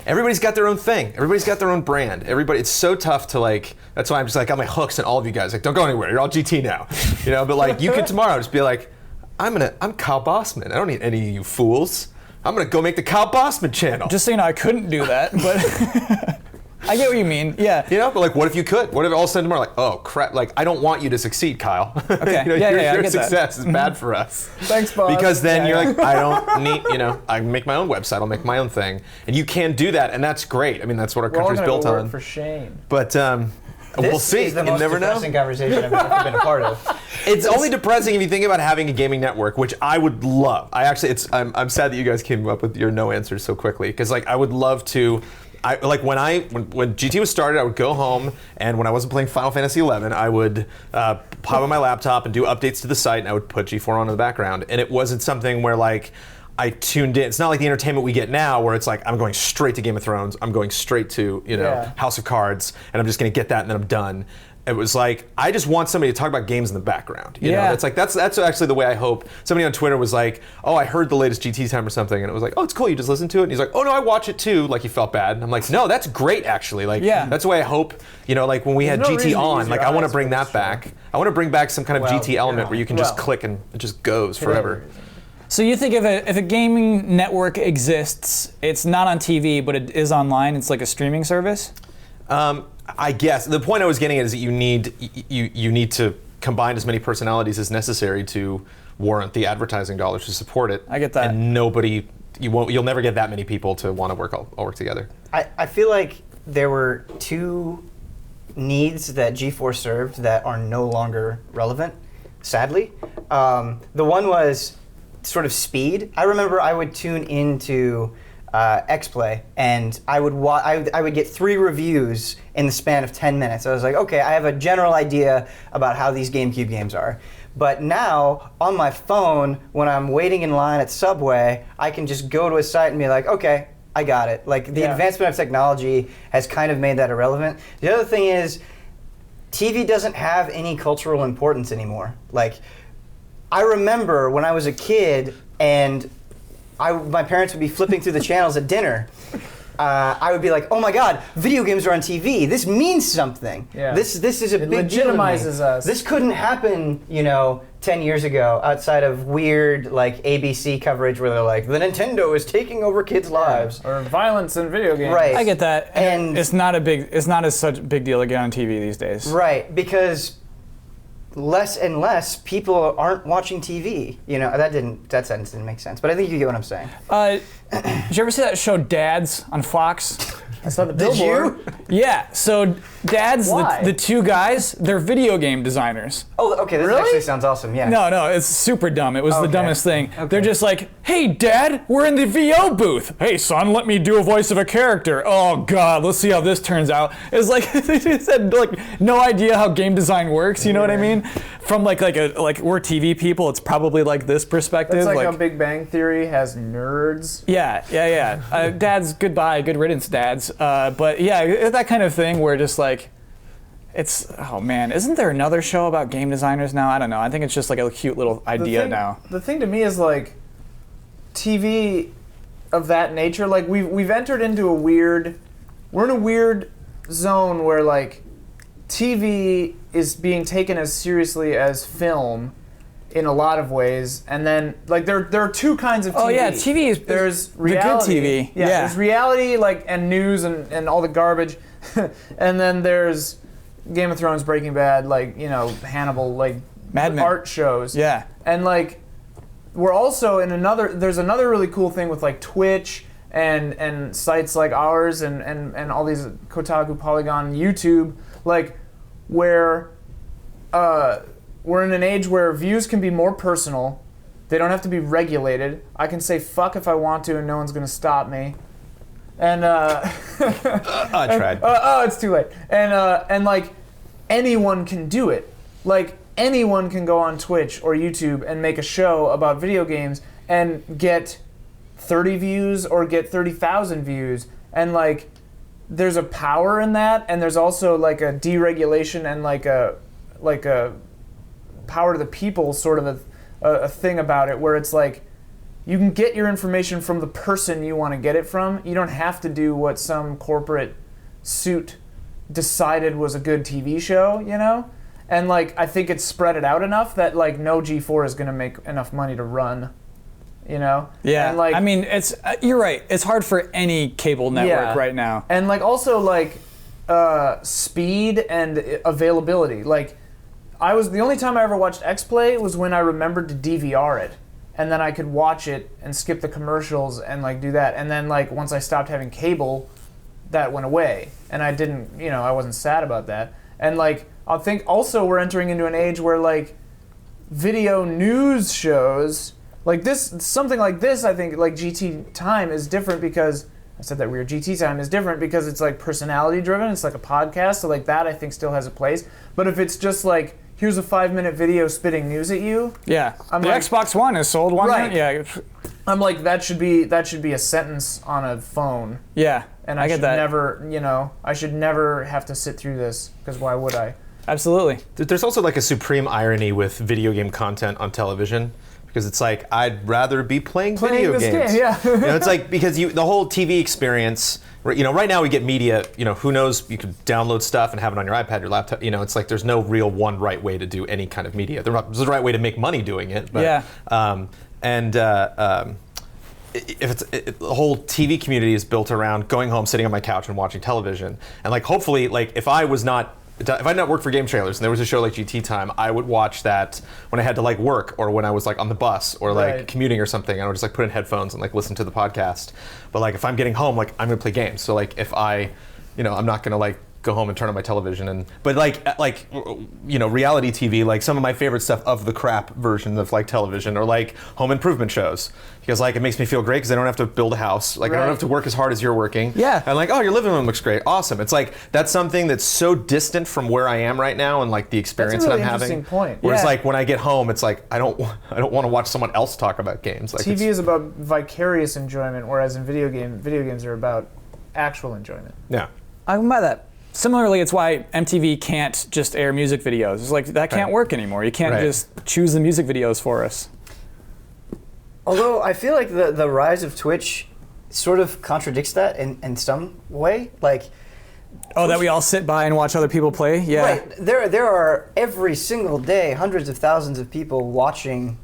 Everybody's got their own thing. Everybody's got their own brand. It's so tough to like. That's why I'm just like on my hooks and all of you guys like, don't go anywhere. You're all GT now, you know. But like, you could tomorrow just be like, I'm Kyle Bossman. I don't need any of you fools. I'm gonna go make the Kyle Bossman channel. Just so you know, I couldn't do that, but I get what you mean. Yeah. You know, but like, what if you could? What if all of a sudden tomorrow, like, oh crap, like I don't want you to succeed, Kyle. Okay. You know, Yeah, I your get that. success is bad for us. Thanks, boss. Because then Yeah, you're yeah. like, I don't need, you know, I make my own website, I'll make my own thing, and you can do that, and that's great. I mean, that's what our We're all country's gonna built go work on. for Shane. But we'll This see. is the You most never know. depressing conversation I've ever been a part of. It's only depressing if you think about having a gaming network, which I would love. I'm sad that you guys came up with your no answers so quickly, because like I would love to. When GT was started, I would go home, and when I wasn't playing Final Fantasy XI, I would pop on my laptop and do updates to the site, and I would put G4 on in the background. And it wasn't something where like I tuned in. It's not like the entertainment we get now, where it's like I'm going straight to Game of Thrones, I'm going straight to House of Cards, and I'm just going to get that, and then I'm done. It was like I just want somebody to talk about games in the background. You know, it's like that's actually the way I hope. Somebody on Twitter was like, "Oh, I heard the latest GT time or something," and it was like, "Oh, it's cool. You just listen to it." And he's like, "Oh no, I watch it too." Like he felt bad, and I'm like, "No, that's great actually." Like that's the way I hope. You know, like when we had There's no reason GT to on, use like your I want to eyes bring for that this back. I want to bring back some kind of GT element where you can just well, click and it just goes forever. So you think if a gaming network exists, it's not on TV, but it is online. It's like a streaming service. I guess the point I was getting at is that you need to combine as many personalities as necessary to warrant the advertising dollars to support it. I get that. And you'll never get that many people to want to all work together. I feel like there were two needs that G4 served that are no longer relevant, sadly. The one was sort of speed. I remember I would tune into X-Play, and I would get 3 reviews in the span of 10 minutes. I was like, okay, I have a general idea about how these GameCube games are. But now, on my phone, when I'm waiting in line at Subway, I can just go to a site and be like, okay, I got it. Like, the advancement of technology has kind of made that irrelevant. The other thing is, TV doesn't have any cultural importance anymore. Like, I remember when I was a kid and my parents would be flipping through the channels at dinner. I would be like, oh my God, video games are on TV. This means something. Yeah. This is a big deal. It legitimizes us. This couldn't happen, 10 years ago outside of weird like ABC coverage where they're like, the Nintendo is taking over kids' lives. Or violence in video games. Right. I get that, and it's not as such a big deal to get on TV these days. Right, because less and less people aren't watching TV. That sentence didn't make sense, but I think you get what I'm saying. Did you ever see that show Dads on Fox? I saw the Did billboard. you? Yeah, so Dads, Why? the 2 guys, they're video game designers. Oh, okay, this Really? actually sounds awesome, yeah. No, it's super dumb. It was the Okay. dumbest thing. Okay. They're just like, hey, Dad, we're in the VO booth. Hey, son, let me do a voice of a character. Oh, God, let's see how this turns out. It's like, they just had no idea how game design works, you know what I mean? From like we're TV people, it's probably like this perspective. It's like how Big Bang Theory has nerds. Yeah. Dads, goodbye, good riddance, dads. But yeah, that kind of thing where just like, oh man, isn't there another show about game designers now? I don't know. I think it's just like a cute little idea now. The thing to me is like, TV of that nature, like we've entered into we're in a weird zone where like, TV is being taken as seriously as film in a lot of ways, and then like there are 2 kinds of TV. Oh yeah, TV is there's the reality. good TV. Yeah, there's reality and news and all the garbage, and then there's Game of Thrones, Breaking Bad, Hannibal, Mad Men. art shows. Yeah. And we're also in there's another really cool thing with Twitch and sites like ours and all these Kotaku, Polygon, YouTube, where we're in an age where views can be more personal. They don't have to be regulated. I can say fuck if I want to and no one's going to stop me. And I tried. it's too late. And anyone can do it. Anyone can go on Twitch or YouTube and make a show about video games and get 30 views or get 30,000 views. And there's a power in that, and there's also a deregulation and a power to the people sort of a thing about it where it's you can get your information from the person you want to get it from. You don't have to do what some corporate suit decided was a good TV show, And I think it's spread it out enough that no G4 is going to make enough money to run, Yeah, And I mean, it's you're right. It's hard for any cable network right now. And also speed and availability. The only time I ever watched X-Play was when I remembered to DVR it. And then I could watch it and skip the commercials and do that. And then once I stopped having cable, that went away. And I didn't, I wasn't sad about that. And I think also we're entering into an age where video news shows, something like this, I think GT Time is different because, I said that weird, GT Time is different because it's personality driven, it's like a podcast, so that I think still has a place. But if it's just here's a 5-minute video spitting news at you. Yeah, the Xbox One is sold one Right. minute. Yeah, I'm that should be a sentence on a phone. Yeah, And I I get should that. never, I should never have to sit through this because why would I? Absolutely. There's also a supreme irony with video game content on television because it's I'd rather be playing video this games. game, yeah. It's because the whole TV experience. Right now we get media. Who knows? You could download stuff and have it on your iPad, your laptop. It's there's no real one right way to do any kind of media. There's a right way to make money doing it. But, Yeah. and if the whole TV community is built around going home, sitting on my couch, and watching television, and like hopefully, like if I did not work for GameTrailers and there was a show like GT Time, I would watch that when I had to like work or when I was like on the bus or like commuting or something. I would just like put in headphones and like listen to the podcast. But like if I'm getting home, like I'm gonna play games. So like if I'm not gonna like go home and turn on my television but reality TV, like some of my favorite stuff of the crap version of like television or like home improvement shows, because like it makes me feel great because I don't have to build a house, like I don't have to work as hard as you're working, and like, oh, your living room looks great, awesome. It's like that's something that's so distant from where I am right now and like the experience that's a really that I'm having. interesting point. Whereas like when I get home, it's like I don't want to watch someone else talk about games. Like TV is about vicarious enjoyment, whereas in video games are about actual enjoyment. Yeah, I can buy that. Similarly, it's why MTV can't just air music videos. It's like that can't work anymore. You can't just choose the music videos for us. Although I feel like the rise of Twitch sort of contradicts that in some way. Like, that we all sit by and watch other people play? Yeah. Right. There are every single day hundreds of thousands of people watching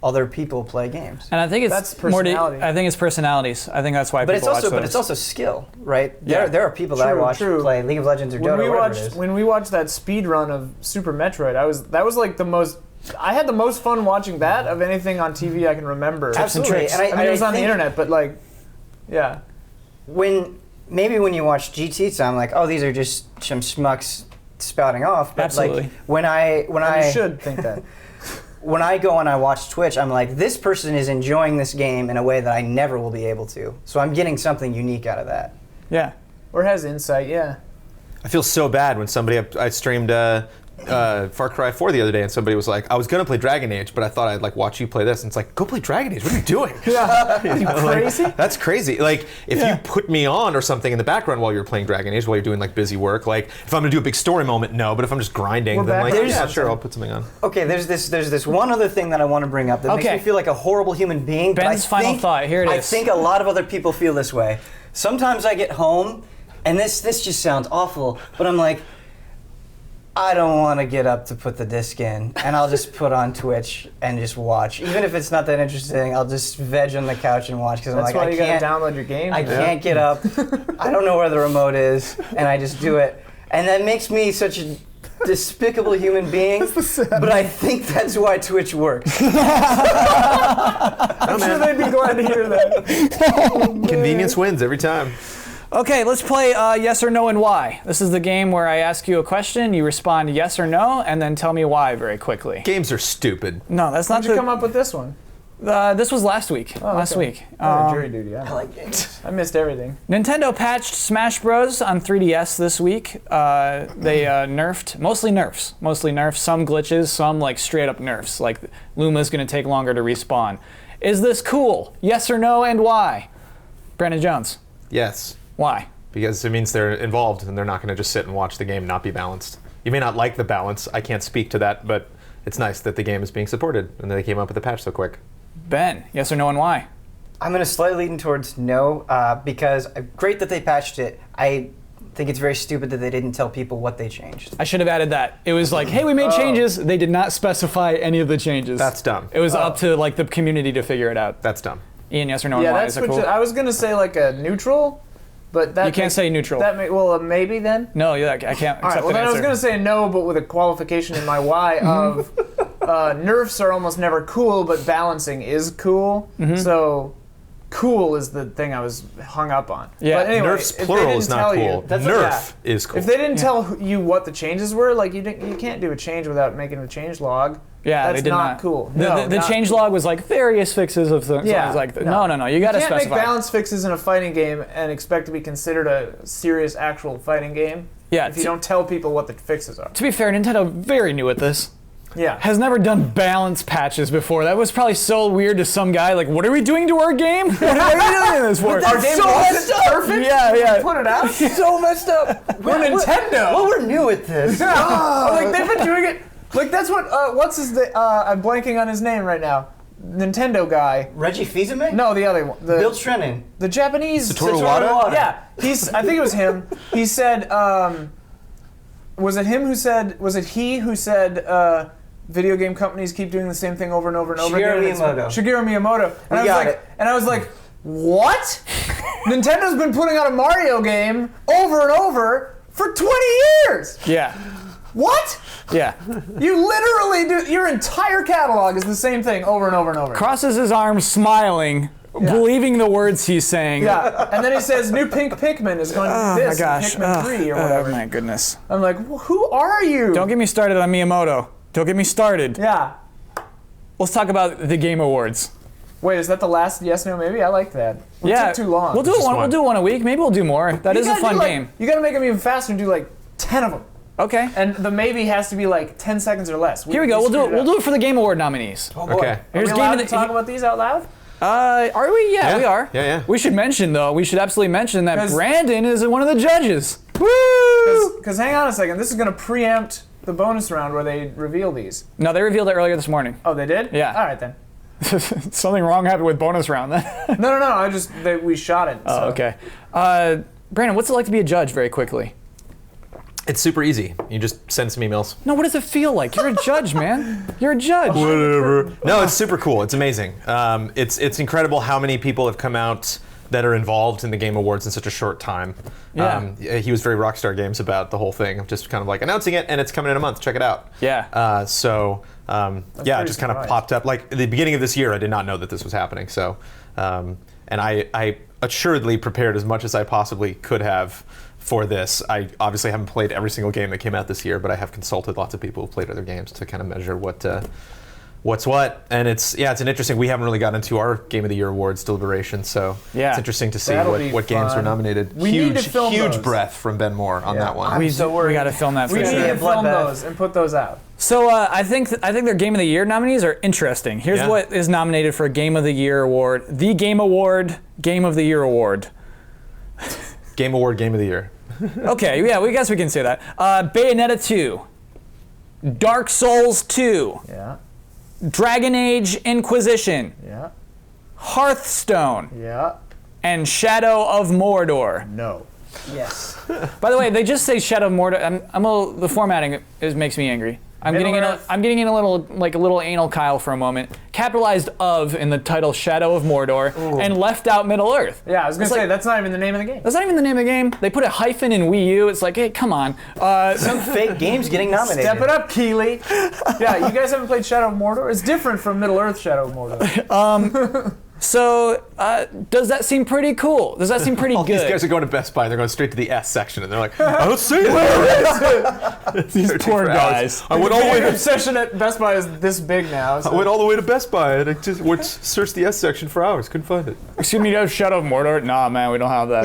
other people play games. And I think that's personality. I think it's personalities. I think that's why people watch those. But it's also skill, right? Yeah. There are people that I watch play League of Legends or Dota, whatever it is. When we watched that speed run of Super Metroid, that was like the most. I had the most fun watching that of anything on TV I can remember. Absolutely. And I mean, it was on the internet, but like, yeah. Maybe when you watch GT Time, like, oh, these are just some schmucks spouting off. But absolutely. Like, when I you should think that. When I go and I watch Twitch, I'm like, this person is enjoying this game in a way that I never will be able to. So I'm getting something unique out of that. Yeah. Or has insight, yeah. I feel so bad when I streamed Far Cry 4 the other day, and somebody was like, I was gonna play Dragon Age, but I thought I'd like watch you play this, and it's like, go play Dragon Age, what are you doing? Yeah. You crazy? Like, that's crazy. Like, if you put me on or something in the background while you're playing Dragon Age, while you're doing like busy work, like if I'm gonna do a big story moment, no, but if I'm just grinding, then like, yeah, sure, I'll put something on. Okay, there's this one other thing that I want to bring up that makes me feel like a horrible human being. Ben's final thought, here it is. I think a lot of other people feel this way. Sometimes I get home, and this just sounds awful, but I'm like, I don't want to get up to put the disc in, and I'll just put on Twitch and just watch. Even if it's not that interesting, I'll just veg on the couch and watch, because I'm like, I can't. That's why you gotta download your game. I can't get up. I don't know where the remote is, and I just do it. And that makes me such a despicable human being, but I think that's why Twitch works. I'm sure they'd be glad to hear that. Convenience wins every time. Okay, let's play yes or no and why. This is the game where I ask you a question, you respond yes or no, and then tell me why very quickly. Games are stupid. No, that's not How'd you come up with this one? This was last week. Last week. Jury duty. I like games. I missed everything. Nintendo patched Smash Bros. On 3DS this week. They nerfed, mostly nerfs, some glitches, some like straight up nerfs, like Luma's gonna take longer to respawn. Is this cool? Yes or no, and why? Brandon Jones. Yes. Why? Because it means they're involved and they're not going to just sit and watch the game and not be balanced. You may not like the balance, I can't speak to that, but it's nice that the game is being supported and they came up with a patch so quick. Ben, yes or no and why? I'm going to slightly lean towards no, because great that they patched it. I think it's very stupid that they didn't tell people what they changed. I should have added that. It was like, hey, we made changes. They did not specify any of the changes. That's dumb. It was up to like the community to figure it out. That's dumb. Ian, yes or no and why? Is that cool? I was going to say like a neutral. But that you can't say neutral. Maybe then? No, I can't accept All right, well, an then answer. I was going to say no, but with a qualification in my why of nerfs are almost never cool, but balancing is cool. So cool is the thing I was hung up on. Yeah, but anyway, nerfs plural is not cool. Nerf is cool. If they didn't tell you what the changes were, like you can't do a change without making a change log. Yeah, that's they did not cool. The change log was like various fixes of things. Yeah, So it was like, no, you got to specify. You can't make balance fixes in a fighting game and expect to be considered a serious, actual fighting game. Yeah, if you don't tell people what the fixes are. To be fair, Nintendo very new at this. Yeah. Has never done balance patches before. That was probably so weird to some guy. Like, what are we doing to our game? What are we doing this for? Our game messed up. Perfect. Yeah. Put it out. So messed up. We're Nintendo. Well, we're new at this. Like they've been doing it. Like that's what. What's his? I'm blanking on his name right now. Nintendo guy. Reggie Fils-Aimé? No, the other one. Bill Trennan. The Japanese. Satoru Iwata? Yeah. I think it was him. He said. Was it him who said? Was it he who said? video game companies keep doing the same thing over and over and over Shigeru again. Miyamoto. Shigeru Miyamoto. And I was like, what? Nintendo's been putting out a Mario game over and over for 20 years. Yeah. What? Yeah. You literally do. Your entire catalog is the same thing over and over and over. Crosses his arms, smiling, believing the words he's saying. Yeah, and then he says, "New Pink Pikmin is going to be this, my gosh. Pikmin 3 or whatever." Oh my goodness. I'm like, who are you? Don't get me started on Miyamoto. Don't get me started. Yeah. Let's talk about the Game Awards. Wait, is that the last yes, no, maybe? I like that. It took too long. We'll do it one. We'll do one a week. Maybe we'll do more. That is a fun game. You gotta make them even faster and do like 10 of them. Okay. And the maybe has to be like 10 seconds or less. Here we go. We'll do it. We'll do it for the Game Award nominees. Oh, boy. Okay. Are we Here's allowed game to talk about these out loud? Are we? Yeah, we are. Yeah. We should mention though. We should absolutely mention that Brandon is one of the judges. Woo! Because hang on a second, this is gonna preempt the bonus round where they reveal these. No, they revealed it earlier this morning. Oh, they did? Yeah. All right then. Something wrong happened with bonus round then. No. We shot it. Oh, so. okay. Brandon, what's it like to be a judge? Very quickly. It's super easy. You just send some emails. No, what does it feel like? You're a judge, man. You're a judge. Whatever. No, it's super cool. It's amazing. It's incredible how many people have come out that are involved in the Game Awards in such a short time. Yeah. He was very Rockstar Games about the whole thing of just kind of like announcing it and it's coming in a month. Check it out. Yeah. It just kind of popped up. Like at the beginning of this year, I did not know that this was happening. So, and I assuredly prepared as much as I possibly could have for this. I obviously haven't played every single game that came out this year, but I have consulted lots of people who played other games to kind of measure what's what. And it's an interesting. We haven't really gotten into our Game of the Year awards deliberation, so it's interesting to see what games were nominated. We need to film huge those. breath from Ben Moore on that one. We got to film that for We need sure. to film those and put those out. So I think their Game of the Year nominees are interesting. Here's what is nominated for a Game of the Year award: the Game Award, Game of the Year award. Game Award, Game of the Year. Okay, yeah, we guess we can say that. Bayonetta 2, Dark Souls 2, Yeah. Dragon Age Inquisition, Yeah. Hearthstone, Yeah. and Shadow of Mordor. No. Yes. By the way, they just say Shadow of Mordor. The formatting makes me angry. I'm getting in a little anal Kyle for a moment. Capitalized "of" in the title Shadow of Mordor and left out Middle Earth. Yeah, I was gonna say that's not even the name of the game. That's not even the name of the game. They put a hyphen in Wii U. It's like, hey, come on. Some fake games getting nominated. Step it up, Keeley. Yeah, you guys haven't played Shadow of Mordor? It's different from Middle Earth Shadow of Mordor. So, does that seem pretty cool? Does that seem pretty good? These guys are going to Best Buy. They're going straight to the S section, and they're like, I don't see it. These poor guys. I went all the way The to obsession at Best Buy is this big now. So. I went all the way to Best Buy and I just searched the S section for hours. Couldn't find it. Excuse me, you have Shadow of Mordor? Nah, man, we don't have that.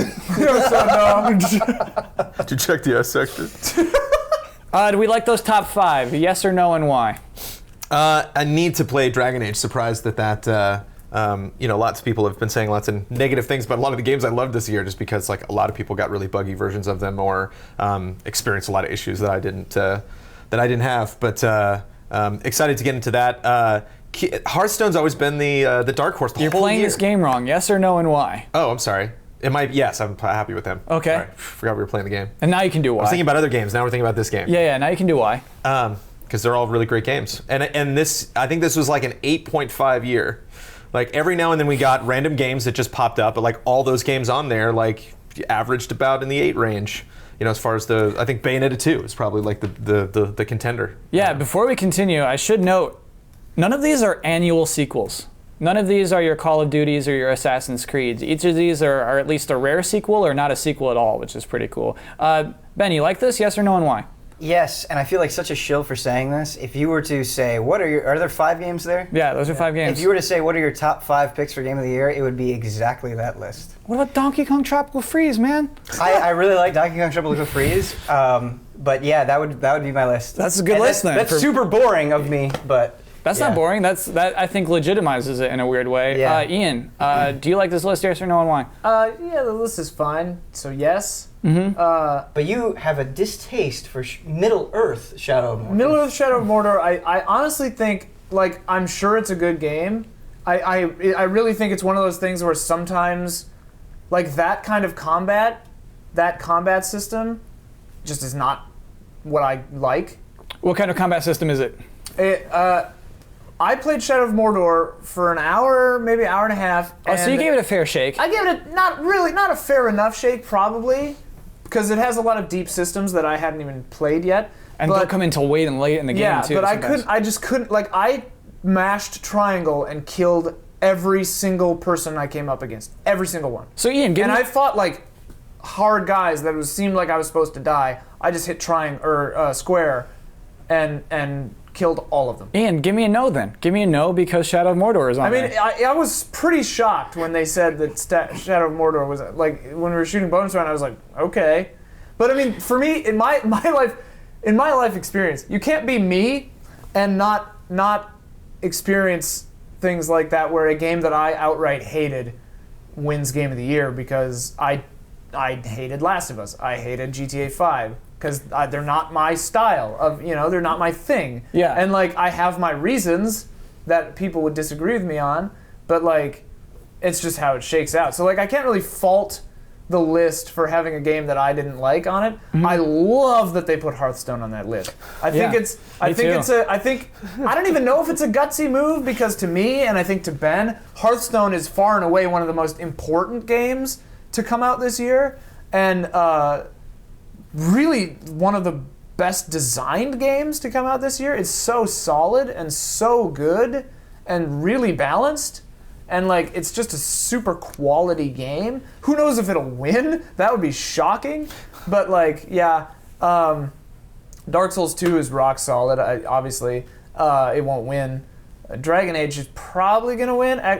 Did you check the S section? Do we like those top 5? Yes or no, and why? I need to play Dragon Age. Surprised that lots of people have been saying lots of negative things about a lot of the games I loved this year, just because like a lot of people got really buggy versions of them or experienced a lot of issues that I didn't have. But excited to get into that. Hearthstone's always been the dark horse. You're playing this game wrong. Yes or no, and why? Oh, I'm sorry. Yes, I'm happy with them. Okay. Sorry, forgot we were playing the game. And now you can do why. I was thinking about other games. Now we're thinking about this game. Yeah, now you can do why. Because they're all really great games. And this, I think this was like an 8.5 year. Like every now and then we got random games that just popped up, but like all those games on there, like averaged about in the 8 range. As far as I think Bayonetta 2 is probably like the contender. Yeah, before we continue, I should note, none of these are annual sequels. None of these are your Call of Duties or your Assassin's Creeds. Each of these are at least a rare sequel or not a sequel at all, which is pretty cool. Ben, you like this? Yes or no, and why? Yes, and I feel like such a shill for saying this. If you were to say, are there 5 games there? Yeah, those are 5 games. If you were to say, what are your top 5 picks for Game of the Year, it would be exactly that list. What about Donkey Kong Tropical Freeze, man? I really like Donkey Kong Tropical Freeze, but yeah, that would be my list. That's a good list then. That's super boring of me, but that's not boring. That I think legitimizes it in a weird way. Yeah. Ian, do you like this list? Yes or no, and why? Yeah, the list is fine. So yes. But you have a distaste for Middle Earth Shadow of Mordor. Middle Earth Shadow of Mordor, I honestly think, like, I'm sure it's a good game. I really think it's one of those things where sometimes, like, that kind of combat, that combat system, just is not what I like. What kind of combat system is it? I played Shadow of Mordor for an hour, maybe hour and a half. Oh, so you gave it a fair shake. I gave it not a fair enough shake, probably, because it has a lot of deep systems that I hadn't even played yet. And they'll come in till late and late in the game too. Yeah, but sometimes. I just couldn't, like, I mashed triangle and killed every single person I came up against. Every single one. So Ian, give And me... I fought, like, hard guys that seemed like I was supposed to die. I just hit square and killed all of them. Ian, give me a no then. Give me a no because Shadow of Mordor is on I mean, there. I was pretty shocked when they said that Shadow of Mordor was, like, when we were shooting bonus round, I was like, okay. But I mean, for me, in my life experience, you can't be me and not experience things like that where a game that I outright hated wins Game of the Year because I hated Last of Us. I hated GTA 5 because they're not my style of, they're not my thing. Yeah. And like, I have my reasons that people would disagree with me on, but like, it's just how it shakes out. So like, I can't really fault the list for having a game that I didn't like on it. Mm-hmm. I love that they put Hearthstone on that list. I think I don't even know if it's a gutsy move because to me, and I think to Ben, Hearthstone is far and away one of the most important games to come out this year, and really one of the best designed games to come out this year. It's so solid and so good and really balanced. And like, it's just a super quality game. Who knows if it'll win? That would be shocking. But like, yeah, Dark Souls 2 is rock solid. Obviously, it won't win. Dragon Age is probably gonna win. I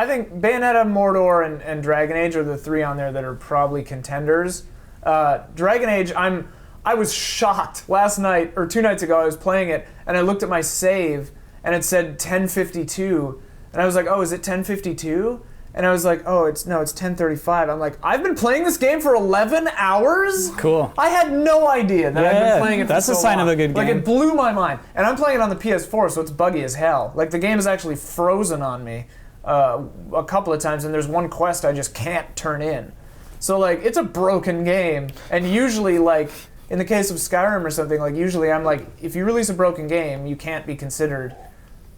think Bayonetta, Mordor, and Dragon Age are the three on there that are probably contenders. Dragon Age, I was shocked last night or 2 nights ago. I was playing it and I looked at my save and it said 1052. And I was like, oh, is it 1052? And I was like, oh, it's 1035. I'm like, I've been playing this game for 11 hours? Cool. I had no idea that I've been playing it for that's so a sign long. of a good game. Like, it blew my mind. And I'm playing it on the PS4, so it's buggy as hell. Like, the game is actually frozen on me a couple of times, and there's one quest I just can't turn in. So, like, it's a broken game. And usually, like, in the case of Skyrim or something, like, usually I'm like, if you release a broken game, you can't be considered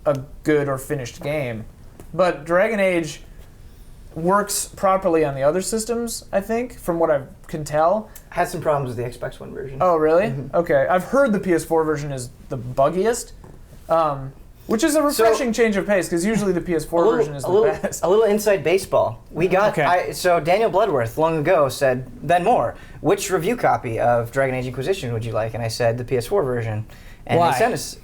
a good or finished game. But Dragon Age works properly on the other systems, I think, from what I can tell. Had some problems with the Xbox One version. Oh, really? Mm-hmm. Okay. I've heard the PS4 version is the buggiest, which is a refreshing change of pace, because usually the PS4 version is the best. A little inside baseball. We got, Okay. so Daniel Bloodworth long ago said, Ben Moore, which review copy of Dragon Age Inquisition would you like? And I said, the PS4 version. And Why? he sent us,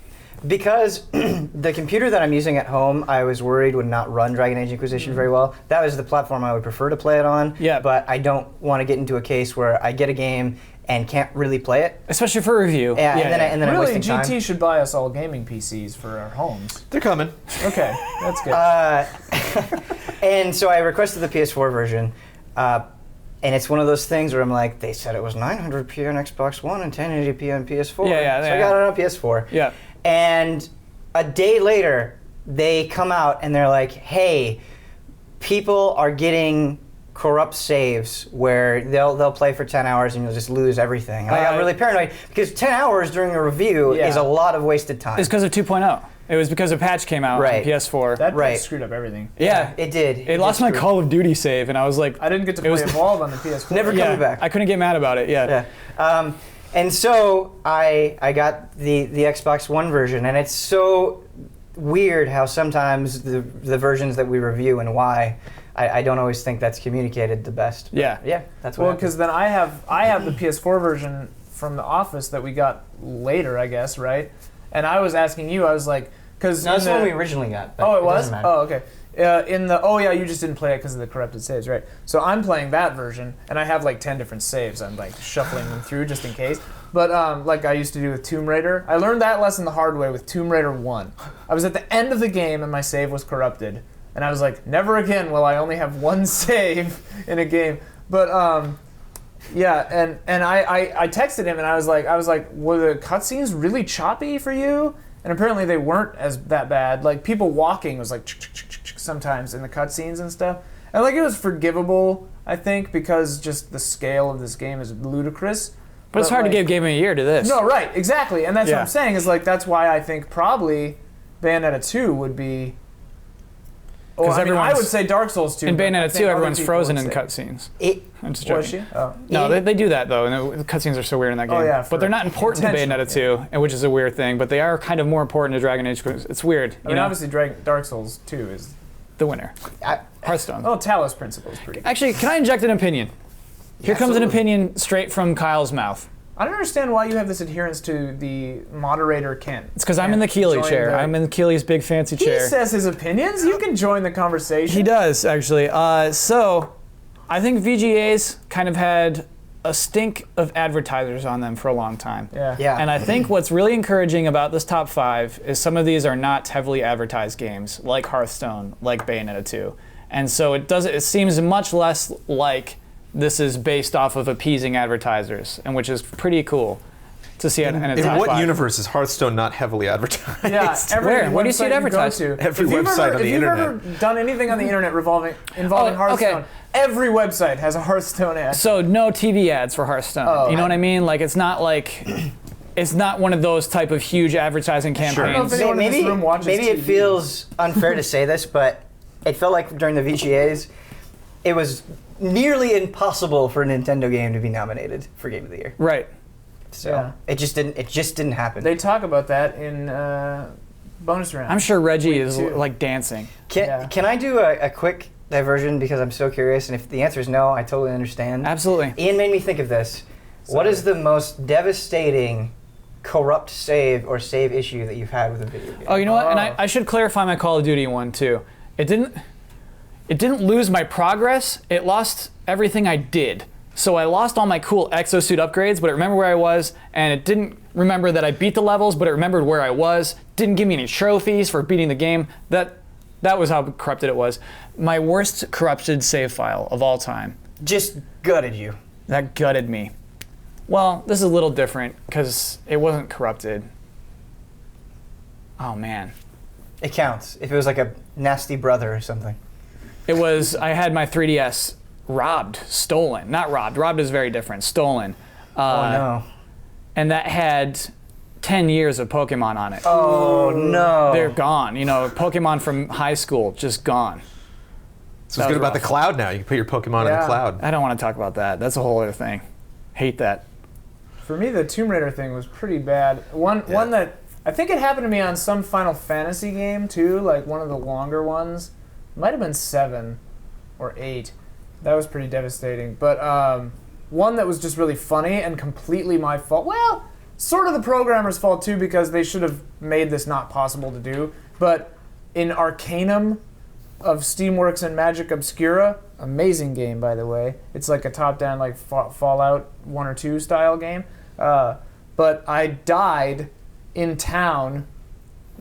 because the computer that I'm using at home, I was worried would not run Dragon Age Inquisition very well. That was the platform I would prefer to play it on. Yeah. But I don't want to get into a case where I get a game and can't really play it. Especially for review. Yeah, and then I'm Really, wasting GT time. should buy us all gaming PCs for our homes. They're coming. Okay, that's good. And so I requested the PS4 version, and it's one of those things where I'm like, they said it was 900p on Xbox One and 1080p on PS4. Yeah, so I got it on PS4. Yeah. And a day later, they come out and they're like, hey, people are getting corrupt saves where they'll play for 10 hours and you'll just lose everything. And I got really paranoid because 10 hours during a review is a lot of wasted time. It's because of 2.0. It was because a patch came out Right. on PS4. That Right. screwed up everything. Yeah. It did. It lost my Call of Duty save, and I was like, I didn't get to play Evolve on the PS4. Never coming back. I couldn't get mad about it. Yeah. Yeah. And so I got the Xbox One version, and it's so weird how sometimes the versions that we review and why I don't always think that's communicated the best. But Yeah. yeah, that's what. Well, because then I have the PS4 version from the office that we got later, I guess, right? And I was asking you, I was like, because no, that's the one we originally got. But oh, it was. doesn't matter. Oh, okay. You just didn't play it because of the corrupted saves, right? So I'm playing that version, and I have like 10 different saves. I'm like shuffling them through just in case. But like I used to do with Tomb Raider, I learned that lesson the hard way with Tomb Raider 1. I was at the end of the game and my save was corrupted, and I was like, never again will I only have one save in a game. But yeah, and I texted him and I was like, were the cutscenes really choppy for you? And apparently they weren't that bad. Like people walking was like sometimes in the cutscenes and stuff. And like it was forgivable, I think, because just the scale of this game is ludicrous. But it's hard to give Game of the Year to this. No, right, exactly, and that's what Yeah. I'm saying is like that's why I think probably Bayonetta 2 would be. Well, I everyone's- would say Dark Souls 2. In but I Bayonetta think 2, other everyone's people frozen would in say- cutscenes. it, I'm just joking. Was she? Oh. No, they do that though, and the cutscenes are so weird in that game. Oh, yeah, for but they're not important to intentional, Bayonetta 2, and which is a weird thing. But they are kind of more important to Dragon Age. 'Cause it's weird. I mean, obviously, Dark Souls 2 is. The winner, Hearthstone. Oh, Talos Principle is pretty good. Actually, can I inject an opinion? Here comes an opinion straight from Kyle's mouth. I don't understand why you have this adherence to the moderator Kent. It's because I'm in the Keeley chair. I'm in Keeley's big fancy He chair. says his opinions. You can join the conversation. He does, actually. So, I think VGAs kind of had a stink of advertisers on them for a long time. Yeah. Yeah. And I think what's really encouraging about this top 5 is some of these are not heavily advertised games, like Hearthstone, like Bayonetta 2. And so it seems much less like this is based off of appeasing advertisers, and which is pretty cool to see it in a In top what 5. universe is Hearthstone not heavily advertised? Yeah, every Where? Where do you see it website go advertised? to. Every If you've website ever- on the if you've internet. ever done anything on the internet involving okay. Hearthstone, every website has a Hearthstone ad. So no TV ads for Hearthstone. Oh. You know what I mean? Like it's not one of those type of huge advertising I don't know campaigns. if anyone in this room watches maybe it TV. feels unfair to say this, but it felt like during the VGAs, it was nearly impossible for a Nintendo game to be nominated for Game of the Year. Right. So Yeah. it just didn't happen. They talk about that in bonus round. I'm sure Reggie is too. like dancing. Can I do a quick diversion because I'm so curious, and if the answer is no, I totally understand. Absolutely. Ian made me think of this. What is the most devastating corrupt save or save issue that you've had with a video game? Oh, you know what? And Oh. I should clarify my Call of Duty one too. It didn't lose my progress. It lost everything I did. So I lost all my cool exosuit upgrades, but it remembered where I was, and it didn't remember that I beat the levels, but it remembered where I was. Didn't give me any trophies for beating the game. That was how corrupted it was. My worst corrupted save file of all time. Just gutted you. That gutted me. Well, this is a little different because it wasn't corrupted. Oh man. It counts. If it was like a nasty brother or something. It was, I had my 3DS robbed, stolen. Not robbed. Robbed is very different. Stolen. Oh no. And that had 10 years of Pokemon on it. Oh no. They're gone. You know, Pokemon from high school, just gone. So That it's good was about the rough. cloud now. You can put your Pokemon in Yeah. the cloud. I don't want to talk about that. That's a whole other thing. Hate that. For me, the Tomb Raider thing was pretty bad. One that I think it happened to me on some Final Fantasy game too, like one of the longer ones. Might have been 7 or 8. That was pretty devastating. But one that was just really funny and completely my fault. Well, sort of the programmer's fault too, because they should have made this not possible to do. But in Arcanum of Steamworks and Magic Obscura, amazing game by the way. It's like a top-down like Fallout 1 or 2 style game. But I died in town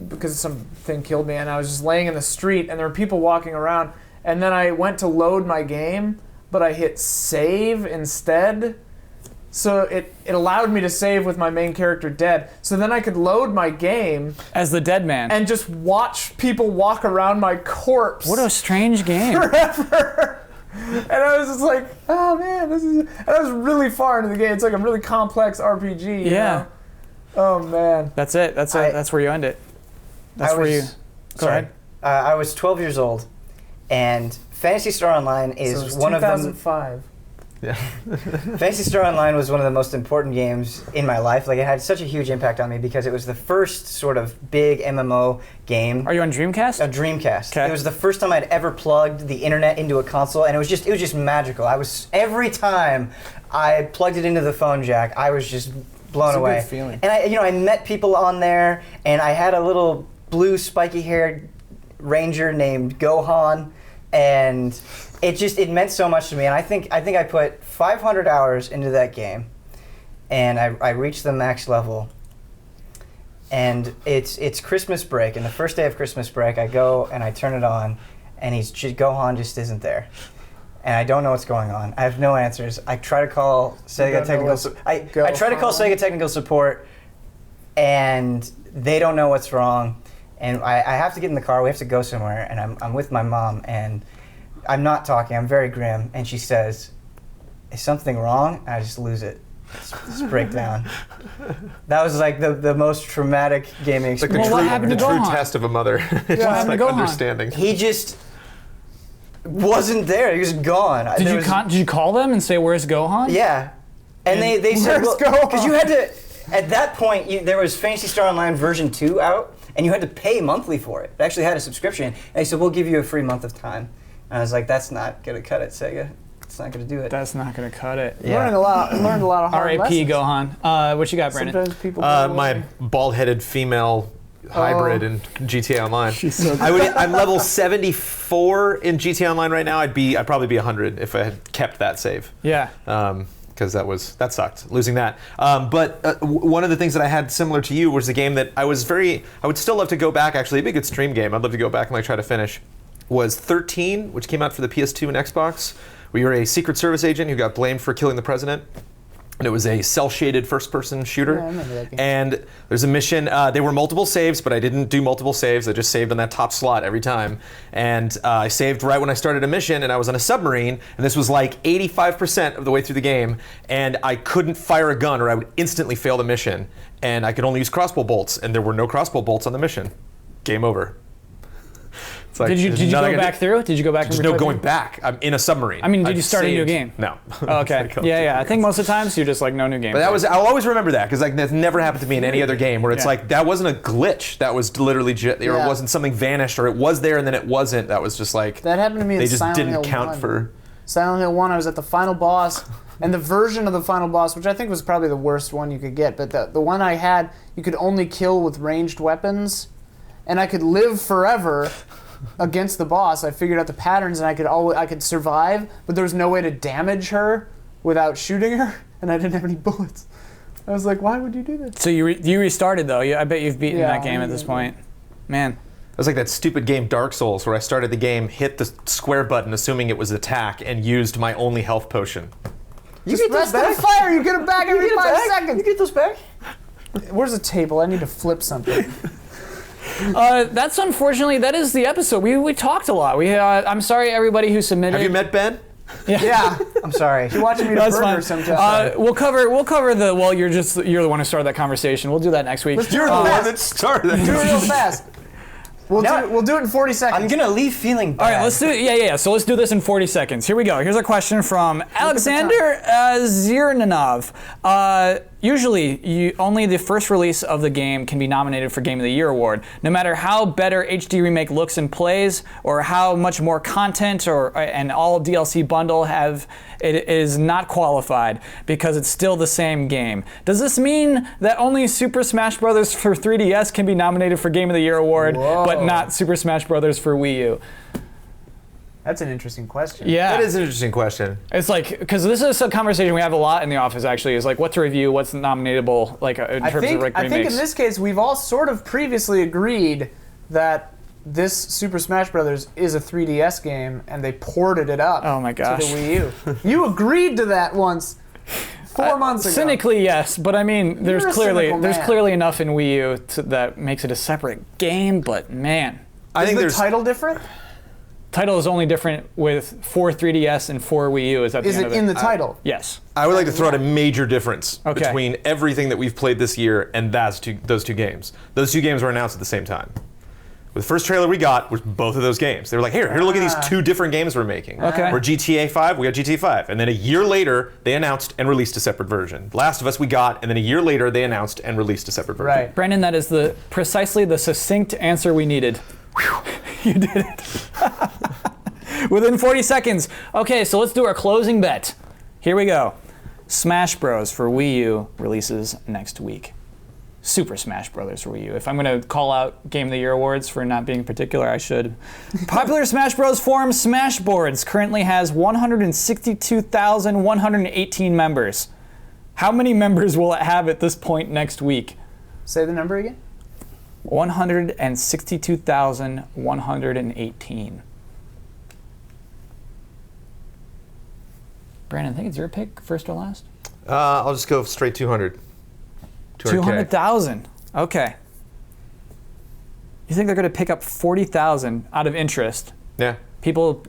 because something killed me, and I was just laying in the street, and there were people walking around, and then I went to load my game, but I hit save instead. So it allowed me to save with my main character dead. So then I could load my game As the dead man. and just watch people walk around my corpse. What a strange game. forever. And I was just like, oh man, this is. And I was really far into the game. It's like a really complex RPG. You Yeah. know? Oh man. That's it. That's it. That's where you end it. That's where you. Go Sorry. ahead. I was 12 years old, and Phantasy Star Online So it is was one of them. 2005. Yeah. Phantasy Star Online was one of the most important games in my life. Like, it had such a huge impact on me because it was the first sort of big MMO game. Are you on Dreamcast? A Dreamcast. 'Kay. It was the first time I'd ever plugged the internet into a console, and it was just magical. Every time I plugged it into the phone jack, I was just blown It's a good away. feeling. And I met people on there, and I had a little blue spiky-haired ranger named Gohan, and it meant so much to me. And I think I put 500 hours into that game, and I reached the max level. And it's Christmas break, and the first day of Christmas break, I go and I turn it on, and Gohan just isn't there, and I don't know what's going on. I have no answers. I try to call Sega technical. I try to call Sega technical support, and they don't know what's wrong. And I have to get in the car. We have to go somewhere, and I'm with my mom, and I'm not talking. I'm very grim, and she says, "Is something wrong?" And I just lose it. this breakdown. That was like the most traumatic gaming It's like experience. Well, what happened the to true Gohan? test of a mother. happened Just to like Gohan? understanding. He just wasn't there. He was gone. Did you call them and say, "Where's Gohan"? Yeah, and they said, Where's because you Gohan? had to. At that point, there was Phantasy Star Online version 2 out, and you had to pay monthly for it. It actually had a subscription, and they said, "We'll give you a free month of time." And I was like, "That's not gonna cut it, Sega. It's not gonna do it." That's not gonna cut it. Yeah. Learned a lot of hard R.I.P. lessons. Gohan. What you got, Brandon? Sometimes people My bald-headed female hybrid in GTA Online. I'm level 74 in GTA Online right now. I'd probably be 100 if I had kept that save. Yeah. Because that sucked, losing that. But one of the things that I had similar to you was a game that I would still love to go back, actually. It'd be a good stream game. I'd love to go back and try to finish. Was 13, which came out for the PS2 and Xbox, where you're a Secret Service agent who got blamed for killing the president. And it was a cel-shaded first-person shooter. Yeah, I remember that game. And there's a mission. There were multiple saves, but I didn't do multiple saves. I just saved on that top slot every time. And I saved right when I started a mission, and I was on a submarine. And this was like 85% of the way through the game. And I couldn't fire a gun, or I would instantly fail the mission. And I could only use crossbow bolts, and there were no crossbow bolts on the mission. Game over. It's like, Did you there's go nothing I can back do. through? Did you go back? There's and no replay going it? back. I'm in a submarine. I mean, did you I've start a new saved- game? No. Oh, okay. Yeah. I think most of the times you're just like no new game. But I'll always remember that, because that's never happened to me in any other game where it's Yeah. like, that wasn't a glitch. That was literally, or it Yeah. wasn't something vanished, or it was there and then it wasn't. That was just like, That happened to me they in just Silent didn't Hill count 1. for. Silent Hill 1, I was at the final boss, and the version of the final boss, which I think was probably the worst one you could get, but the one I had, you could only kill with ranged weapons, and I could live forever against the boss. I figured out the patterns, and I could survive, but there was no way to damage her without shooting her, and I didn't have any bullets. I was like, why would you do this? So you restarted though. I bet you've beaten Yeah, that game at this point. Man. It was like that stupid game Dark Souls, where I started the game, hit the square button, assuming it was attack, and used my only health potion. You Just get those rest in back? the fire, you get it back every 5 You seconds. get those back? Where's the table? I need to flip something. That's unfortunately, that is the episode. We talked a lot. I'm sorry everybody who submitted. Have you met Ben? Yeah. I'm sorry. You're watching me That's burger fine. sometimes. We'll cover the. Well, you're the one who started that conversation. We'll do that next week. You're the one that started Do it it. real fast. We'll do it in 40 seconds. I'm gonna leave feeling bad. All right, let's do it. Yeah. So let's do this in 40 seconds. Here we go. Here's a question from Alexander Zirnanov. Usually, only the first release of the game can be nominated for Game of the Year award. No matter how better HD Remake looks and plays, or how much more content and all DLC bundle it is not qualified because it's still the same game. Does this mean that only Super Smash Bros. For 3DS can be nominated for Game of the Year award, but not Super Smash Bros. For Wii U? That's an interesting question. Yeah. That is an interesting question. It's like, because this is a conversation we have a lot in the office, actually, is like what to review, what's nominatable, like in terms of I think remakes. in this case, we've all sort of previously agreed that this Super Smash Bros. Is a 3DS game, and they ported it up Oh my gosh. to the Wii U. You agreed to that once 4 months ago. Cynically, yes, but I mean, there's You're a cynical man. clearly enough in Wii U that makes it a separate game, but man. I Is think the there's. title different? Title is only different with for 3DS and for Wii U. Is that the Is end it of in the title? Yes. I would like to throw out a major difference Okay. between everything that we've played this year and those two games. Those two games were announced at the same time. The first trailer we got was both of those games. They were like, here, look at these two different games we're making. Okay. We're GTA 5, we got GTA 5. And then a year later, they announced and released a separate version. Last of Us we got, and then a year later, they announced and released a separate version. Right. Brandon, that is precisely the succinct answer we needed. You did it. Within 40 seconds. Okay, so let's do our closing bet. Here we go. Smash Bros. For Wii U releases next week. Super Smash Bros. For Wii U. If I'm going to call out Game of the Year awards for not being particular, I should. Popular Smash Bros. forum Smashboards currently has 162,118 members. How many members will it have at this point next week? Say the number again. 162,118. Brandon, I think it's your pick, first or last? I'll just go straight 200. 200K. 200,000. Okay. You think they're going to pick up 40,000 out of interest? Yeah. People,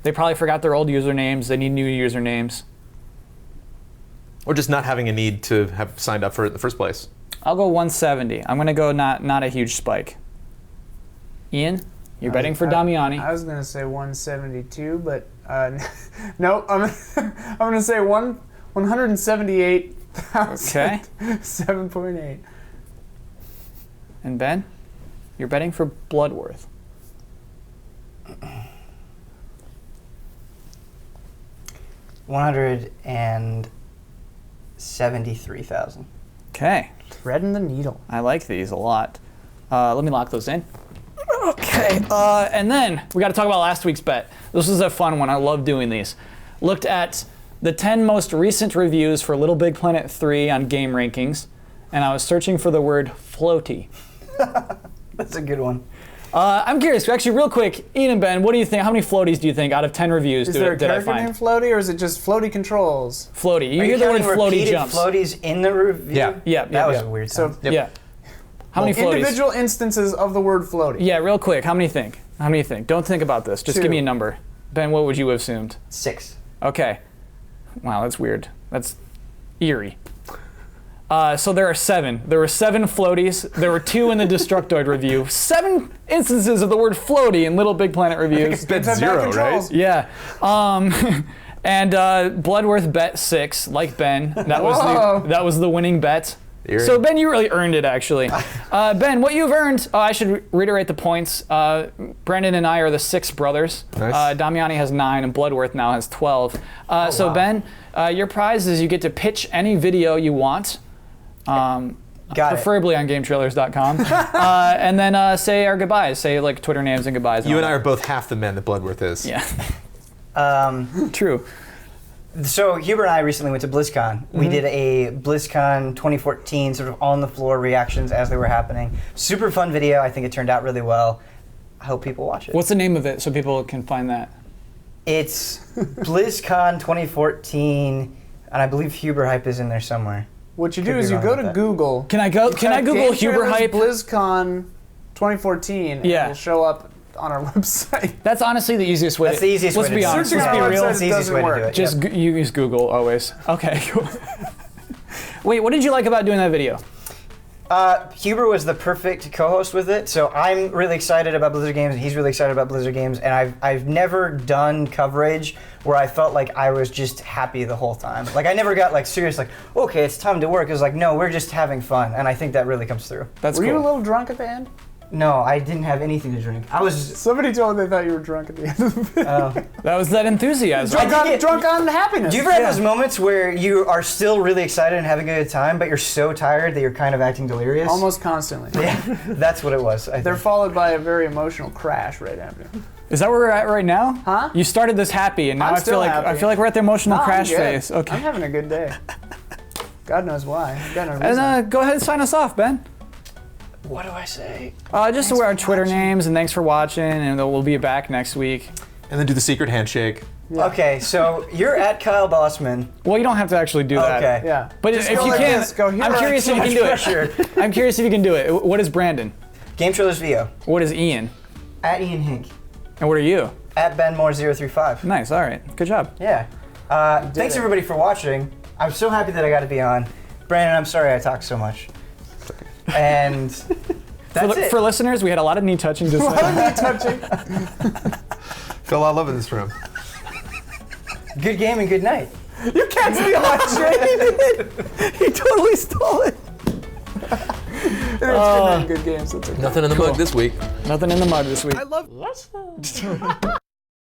they probably forgot their old usernames. They need new usernames. Or just not having a need to have signed up for it in the first place. I'll go 170. I'm gonna go not a huge spike. Ian, you're betting for Damiani. I was gonna say 172, but no, I'm gonna say 178,000. Okay. 7.8. And Ben, you're betting for Bloodworth. 173,000. Okay. Threading the needle. I like these a lot. Let me lock those in. Okay, and then we got to talk about last week's bet. This was a fun one. I love doing these. Looked at the 10 most recent reviews for Little Big Planet 3 on Game Rankings, and I was searching for the word floaty. That's a good one. I'm curious, actually, real quick, Ian and Ben, what do you think? How many floaties do you think out of 10 reviews Is there a did I character find? named Floaty, or is it just floaty controls? Floaty. You Are hear the word counting floaty repeated jumps. floaties in the review? Yeah, That was yeah. a weird So time. Yeah. How many floaties? individual instances of the word floaty. Yeah, real quick, how many think? How many think? Don't think about this. Just 2. give me a number. Ben, what would you have assumed? 6. Okay. Wow, that's weird. That's eerie. So there are 7. There were 7 floaties. There were 2 in the Destructoid review. 7 instances of the word floaty in Little Big Planet reviews. Bet It's 0, controls. right? Yeah. And Bloodworth bet 6, like Ben. That was the winning bet. Eerie. So Ben, you really earned it, actually. Ben, what you've earned, I should reiterate the points. Brendan and I are the 6 brothers. Nice. Damiani has 9, and Bloodworth now has 12. So wow. Ben, your prize is you get to pitch any video you want. Got it. Preferably on GameTrailers.com. And then say our goodbyes. Say like Twitter names and goodbyes. You and all I are that. both half the men that Bloodworth is. Yeah, Um, true. So Huber and I recently went to BlizzCon. We did a BlizzCon 2014 sort of on the floor reactions as they were happening. Super fun video. I think it turned out really well. I hope people watch it. What's the name of it so people can find that? It's BlizzCon 2014, and I believe Huber Hype is in there somewhere. What you Could do be is you wrong go with to that. Google. Can I go? Can I type Google Huber GameTrailers Hype? BlizzCon 2014, and Yeah. it'll show up on our website. That's honestly the easiest way. That's the easiest Let's way to be do it. honest. Searching Let's on be our real. website That's the easiest doesn't way to work. do it. Just you use Google always. Okay. Cool. Wait, what did you like about doing that video? Huber was the perfect co-host with it, so I'm really excited about Blizzard games, and he's really excited about Blizzard games, and I've never done coverage where I felt like I was just happy the whole time. Like I never got like serious, like okay, it's time to work. It was like no, we're just having fun, and I think that really comes through. That's Were cool. you a little drunk at the end? No, I didn't have anything to drink. I was Somebody told me they thought you were drunk at the end of the video. That was that enthusiasm. drunk on happiness. Do you ever have those moments where you are still really excited and having a good time, but you're so tired that you're kind of acting delirious? Almost constantly. Yeah, that's what it was. I They're think. followed by a very emotional crash right after. Is that where we're at right now? Huh? You started this happy, and now I'm I feel still like happy. we're at the emotional No, I'm crash good. phase. Okay. I'm having a good day. God knows why. God knows And reason. go ahead and sign us off, Ben. What do I say? Just our Twitter names, and thanks for watching, and we'll be back next week. And then do the secret handshake. Yeah. Okay, so you're at Kyle Bossman. Well, you don't have to actually do that. Okay. Yeah. But Just if go you like can, this. Go here. I'm curious if you can do Pressure. it. I'm curious if you can do it. What is Brandon? GameTrailers VO. What is Ian? At Ian Hink. And what are you? At BenMore035. Nice. All right. Good job. Yeah. Thanks it. everybody for watching. I'm so happy that I got to be on. Brandon, I'm sorry I talked so much. And that's it. For listeners, we had a lot of knee touching. Just touching. Feel a lot of love in this room. Good game and good night. You can't steal that shit. he totally stole it. It's good games. That's okay. Nothing in the mug this week. Nothing in the mug this week. I love.